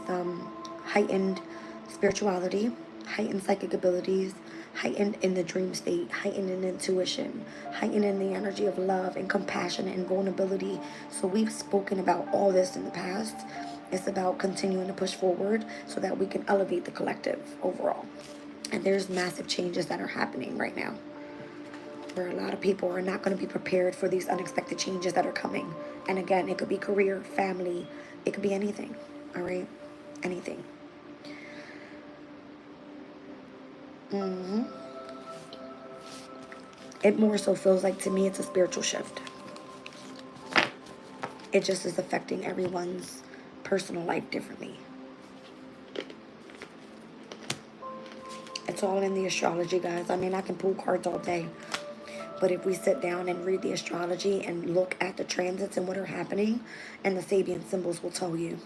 heightened spirituality, heightened psychic abilities, heightened in the dream state, heightened in intuition, heightened in the energy of love and compassion and vulnerability. So we've spoken about all this in the past. It's about continuing to push forward so that we can elevate the collective overall. And there's massive changes that are happening right now, where a lot of people are not going to be prepared for these unexpected changes that are coming. And again, it could be career, family, it could be anything, all right? Anything. It more so feels like, to me, it's a spiritual shift. It just is affecting everyone's personal life differently. It's all in the astrology, guys. I mean, I can pull cards all day. But if we sit down and read the astrology and look at the transits and what are happening, and the Sabian symbols will tell you.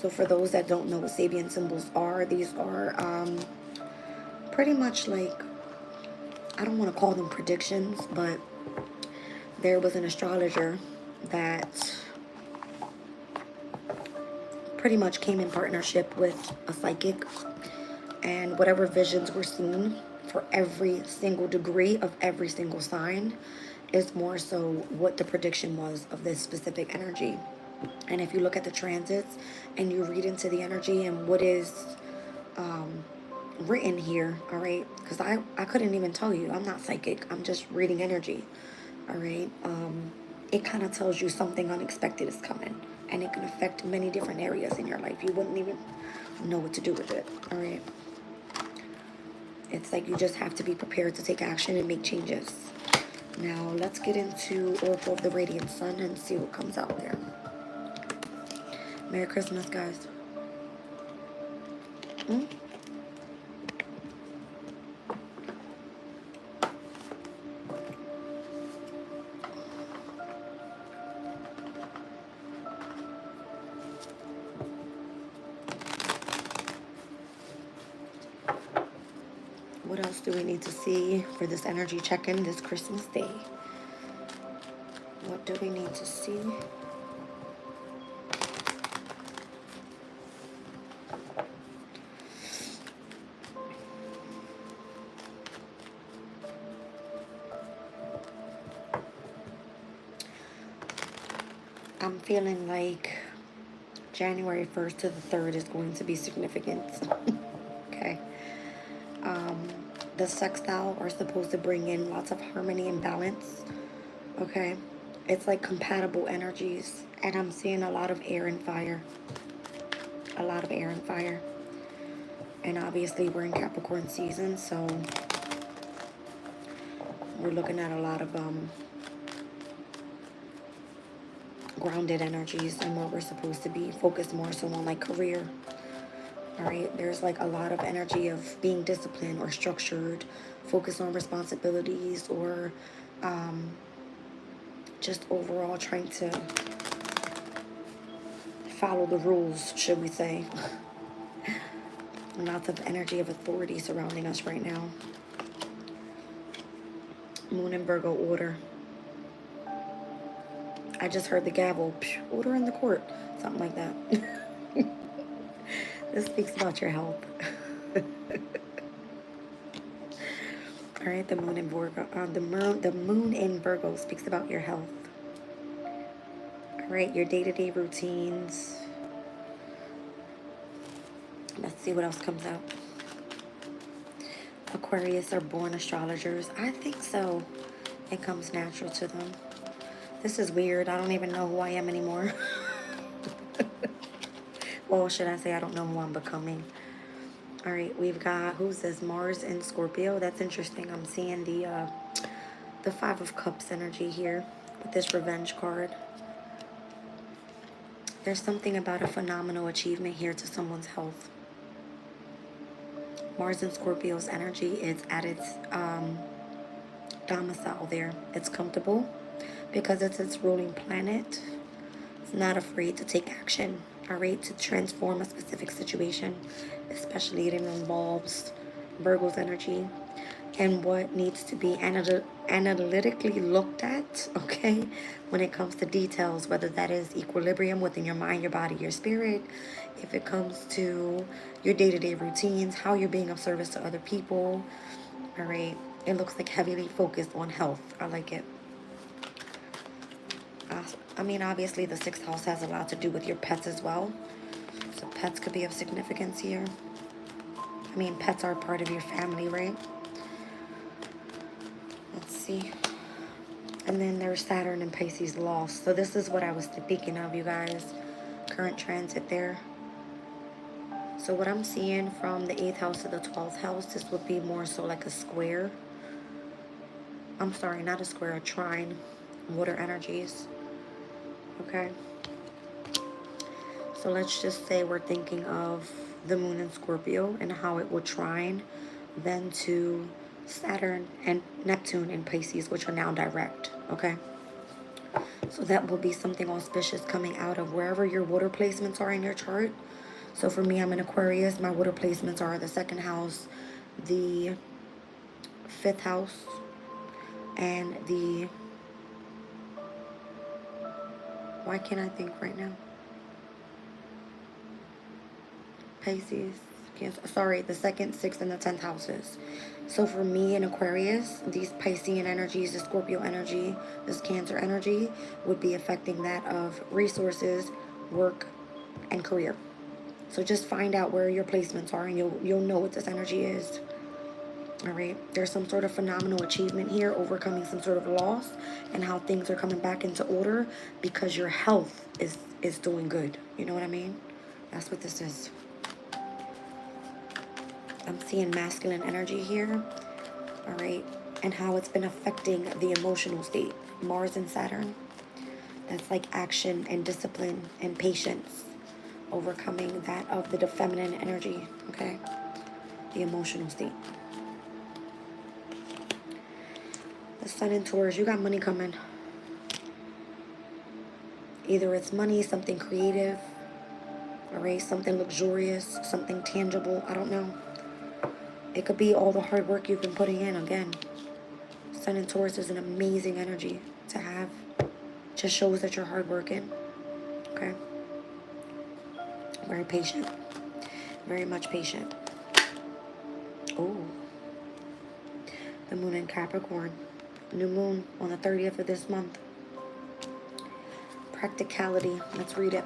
So for those that don't know what Sabian symbols are, these are pretty much like, I don't want to call them predictions, but there was an astrologer that pretty much came in partnership with a psychic, and whatever visions were seen for every single degree of every single sign is more so what the prediction was of this specific energy. And if you look at the transits and you read into the energy and what is written here, all right, because I couldn't even tell you. I'm not psychic. I'm just reading energy, all right. It kind of tells you something unexpected is coming, and it can affect many different areas in your life. You wouldn't even know what to do with it, all right. It's like you just have to be prepared to take action and make changes. Now let's get into Oracle of the Radiant Sun and see what comes out there. Merry Christmas, guys. What else do we need to see for this energy check-in this Christmas Day? What do we need to see? I'm feeling like January 1st to the 3rd is going to be significant. Okay. The sextile are supposed to bring in lots of harmony and balance. Okay. It's like compatible energies. And I'm seeing a lot of air and fire. A lot of air and fire. And obviously we're in Capricorn season, so we're looking at a lot of grounded energies and where we're supposed to be focused more so on like career. All right, there's like a lot of energy of being disciplined or structured, focus on responsibilities, or just overall trying to follow the rules, should we say. Lots of energy of authority surrounding us right now. Moon and Virgo order. I just heard the gavel. Order in the court. Something like that. This speaks about your health. All right, the moon in Virgo, the moon in Virgo speaks about your health. All right, your day-to-day routines. Let's see what else comes out. Aquarius are born astrologers. I think so. It comes natural to them. This is weird. I don't even know who I am anymore. Well, should I say I don't know who I'm becoming? All right, we've got, who's this? Mars in Scorpio. That's interesting. I'm seeing the Five of Cups energy here with this revenge card. There's something about a phenomenal achievement here to someone's health. Mars in Scorpio's energy is at its domicile there. It's comfortable because it's its ruling planet. It's not afraid to take action, all right, to transform a specific situation, especially it involves Virgo's energy and what needs to be analytically looked at, okay, when it comes to details, whether that is equilibrium within your mind, your body, your spirit, if it comes to your day-to-day routines, how you're being of service to other people, all right. It looks like heavily focused on health. I like it. I mean, obviously the 6th house has a lot to do with your pets as well. So pets could be of significance here. I mean, pets are part of your family, right? Let's see. And then there's Saturn and Pisces lost. So this is what I was thinking of, you guys. Current transit there. So what I'm seeing from the 8th house to the 12th house, this would be more so like a square. I'm sorry, not a square, a trine. Water energies. Okay. So let's just say we're thinking of the moon in Scorpio and how it would trine then to Saturn and Neptune in Pisces, which are now direct. Okay. So that will be something auspicious coming out of wherever your water placements are in your chart. So for me, I'm in Aquarius. My water placements are the 2nd house, the 5th house, and the, why can't I think right now? Pisces, Cancer, sorry, the 2nd, 6th, and the 10th houses. So for me in Aquarius, these Piscean energies, the Scorpio energy, this Cancer energy would be affecting that of resources, work, and career. So just find out where your placements are and you'll know what this energy is. All right, there's some sort of phenomenal achievement here, overcoming some sort of loss, and how things are coming back into order because your health is doing good. You know what I mean? That's what this is. I'm seeing masculine energy here. All right, and how it's been affecting the emotional state. Mars and Saturn. That's like action and discipline and patience, overcoming that of the feminine energy. Okay, the emotional state. The Sun in Taurus, you got money coming. Either it's money, something creative, all right, something luxurious, something tangible, I don't know. It could be all the hard work you've been putting in. Again, Sun in Taurus is an amazing energy to have. Just shows that you're hardworking, okay? Very patient, very much patient. Oh, the moon in Capricorn. New moon on the 30th of this month. Practicality. Let's read it.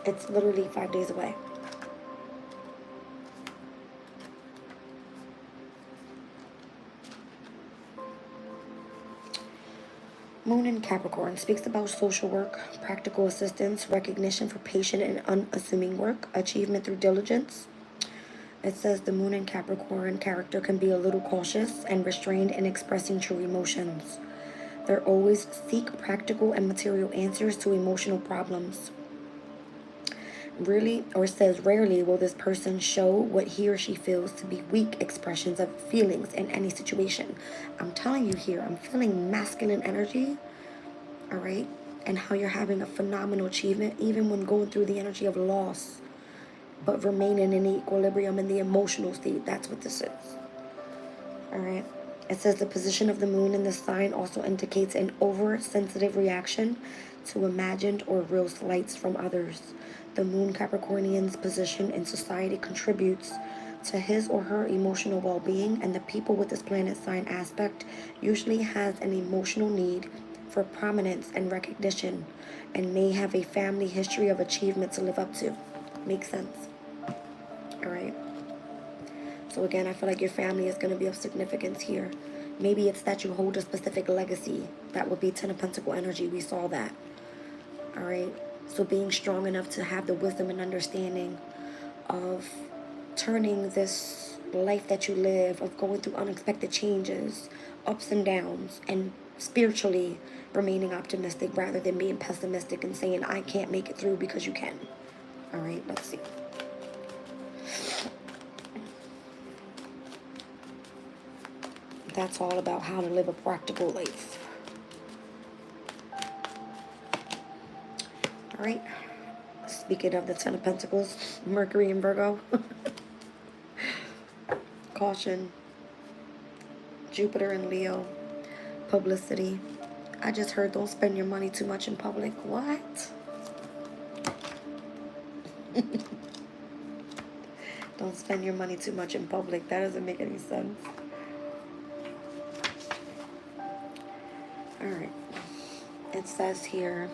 It's literally 5 days away. Moon in Capricorn speaks about social work, practical assistance, recognition for patient and unassuming work, achievement through diligence. It says the moon in Capricorn character can be a little cautious and restrained in expressing true emotions. They always seek practical and material answers to emotional problems. Really, or it says rarely will this person show what he or she feels to be weak expressions of feelings in any situation. I'm telling you here, I'm feeling masculine energy, all right? And how you're having a phenomenal achievement even when going through the energy of loss, but remaining in equilibrium in the emotional state. That's what this is. All right. It says the position of the moon in this sign also indicates an oversensitive reaction to imagined or real slights from others. The moon Capricornian's position in society contributes to his or her emotional well-being, and the people with this planet sign aspect usually has an emotional need for prominence and recognition, and may have a family history of achievement to live up to. Makes sense. All right. So again, I feel like your family is going to be of significance here. Maybe it's that you hold a specific legacy. That would be Ten of Pentacle energy. We saw that. All right. So being strong enough to have the wisdom and understanding of turning this life that you live, of going through unexpected changes, ups and downs, and spiritually remaining optimistic rather than being pessimistic and saying, I can't make it through, because you can. All right, let's see. That's all about how to live a practical life. All right. Speaking of the Ten of Pentacles, Mercury and Virgo. Caution. Jupiter and Leo. Publicity. I just heard don't spend your money too much in public. What? Don't spend your money too much in public. That doesn't make any sense. All right. It says here,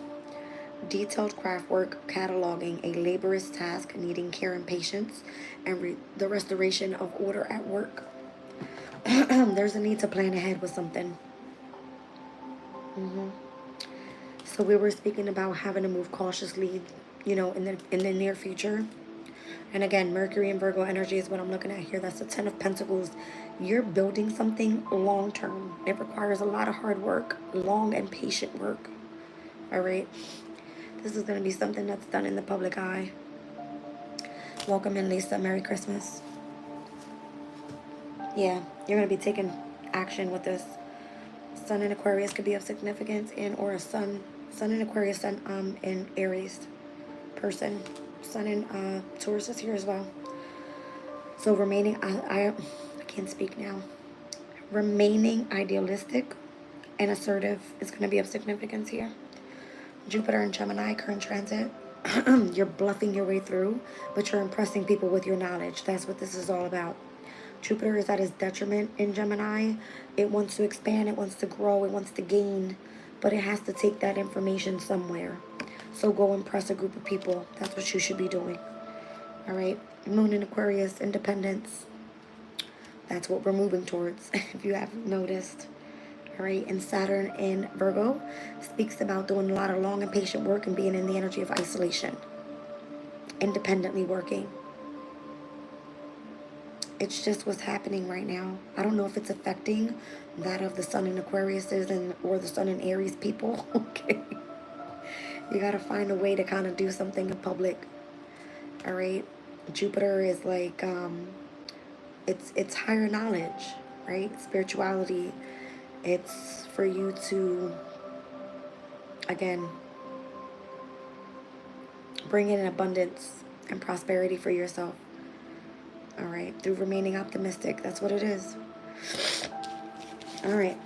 detailed craft work, cataloging a laborious task needing care and patience, and the restoration of order at work. There's a need to plan ahead with something. So we were speaking about having to move cautiously, you know, in the near future. And again, Mercury and Virgo energy is what I'm looking at here. That's the Ten of Pentacles. You're building something long term. It requires a lot of hard work, long and patient work. All right. This is going to be something that's done in the public eye. Welcome in, Lisa. Merry Christmas. Yeah, you're going to be taking action with this. Sun in Aquarius could be of significance, and or a sun in Aquarius, sun in Aries person. Sun in Taurus is here as well. So remaining, I can't speak now. Remaining idealistic and assertive is going to be of significance here. Jupiter and Gemini, current transit. You're bluffing your way through, but you're impressing people with your knowledge. That's what this is all about. Jupiter is at its detriment in Gemini. It wants to expand, it wants to grow, it wants to gain, but it has to take that information somewhere. So go impress a group of people. That's what you should be doing. All right. Moon in Aquarius, independence. That's what we're moving towards, if you haven't noticed. All right. And Saturn in Virgo speaks about doing a lot of long and patient work and being in the energy of isolation. Independently working. It's just what's happening right now. I don't know if it's affecting that of the Sun in Aquarius or the Sun in Aries people. Okay. You got to find a way to kind of do something in public. All right. Jupiter is like, it's higher knowledge, right? Spirituality. It's for you to, again, bring in abundance and prosperity for yourself. All right. Through remaining optimistic. That's what it is. All right.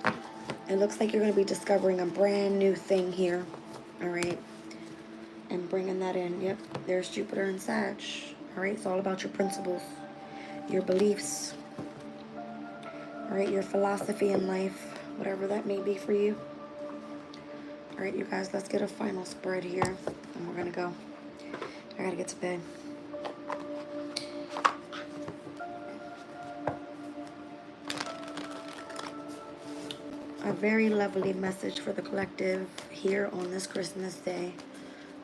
It looks like you're going to be discovering a brand new thing here. All right. And bringing that in. Yep, there's Jupiter and Sag. All right, it's all about your principles, your beliefs. All right, your philosophy in life, whatever that may be for you. All right, you guys, let's get a final spread here, and we're gonna go. I gotta get to bed. A very lovely message for the collective here on this Christmas day.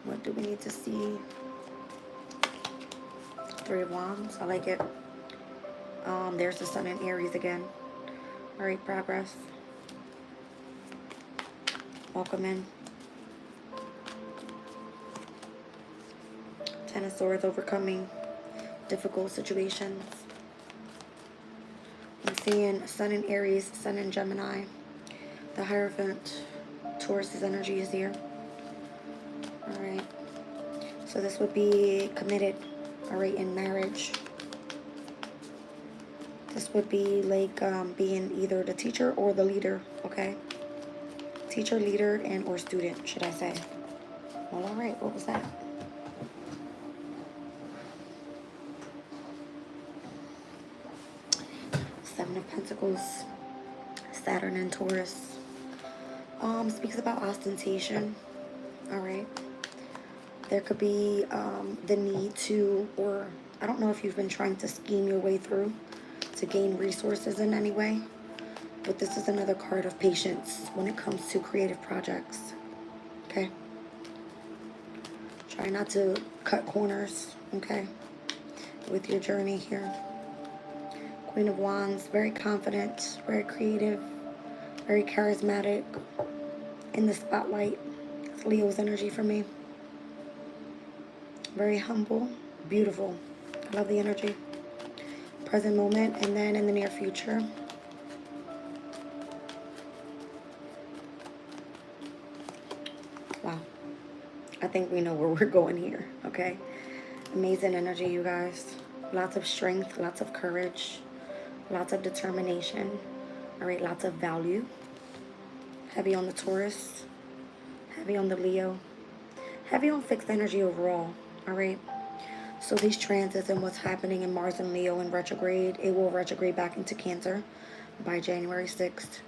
What do we need to see? Three of Wands. I like it. There's the Sun in Aries again. All right, progress. Welcome in. Ten of Swords, overcoming difficult situations. I'm seeing Sun in Aries, Sun in Gemini. The Hierophant, Taurus's energy is here. All right. So this would be committed, all right, in marriage. This would be like being either the teacher or the leader, okay? Teacher, leader, and or student, should I say. Well, all right, what was that? Seven of Pentacles, Saturn and Taurus. Speaks about ostentation. All right. There could be the need to, or I don't know if you've been trying to scheme your way through to gain resources in any way, but this is another card of patience when it comes to creative projects. Okay. Try not to cut corners, okay, with your journey here. Queen of Wands, very confident, very creative, very charismatic, in the spotlight. It's Leo's energy for me. Very humble, beautiful. I love the energy. Present moment, and then in the near future. Wow. I think we know where we're going here, okay? Amazing energy, you guys. Lots of strength, lots of courage, lots of determination. All right, lots of value. Heavy on the Taurus, heavy on the Leo, heavy on fixed energy overall, all right? So these transits and what's happening in Mars and Leo in retrograde, it will retrograde back into Cancer by January 6th.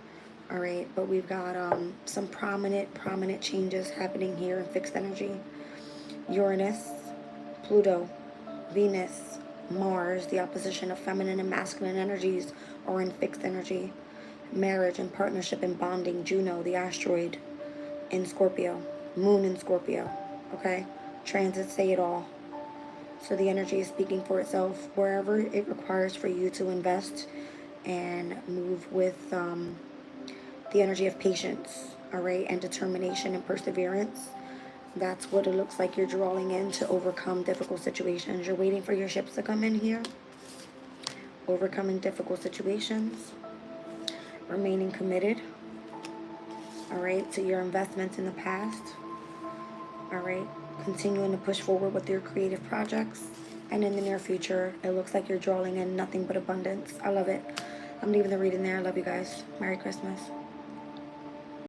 All right, but we've got some prominent changes happening here in fixed energy. Uranus, Pluto, Venus, Mars, the opposition of feminine and masculine energies, are in fixed energy. Marriage and partnership and bonding, Juno, the asteroid, in Scorpio. Moon in Scorpio, okay? Transits say it all. So the energy is speaking for itself. Wherever it requires for you to invest and move with the energy of patience, all right, and determination and perseverance. That's what it looks like you're drawing in to overcome difficult situations. You're waiting for your ships to come in here. Overcoming difficult situations. Remaining committed, all right, to your investments in the past. All right, continuing to push forward with your creative projects. And in the near future, it looks like you're drawing in nothing but abundance. I love it. I'm leaving the reading there. I love you guys. Merry Christmas.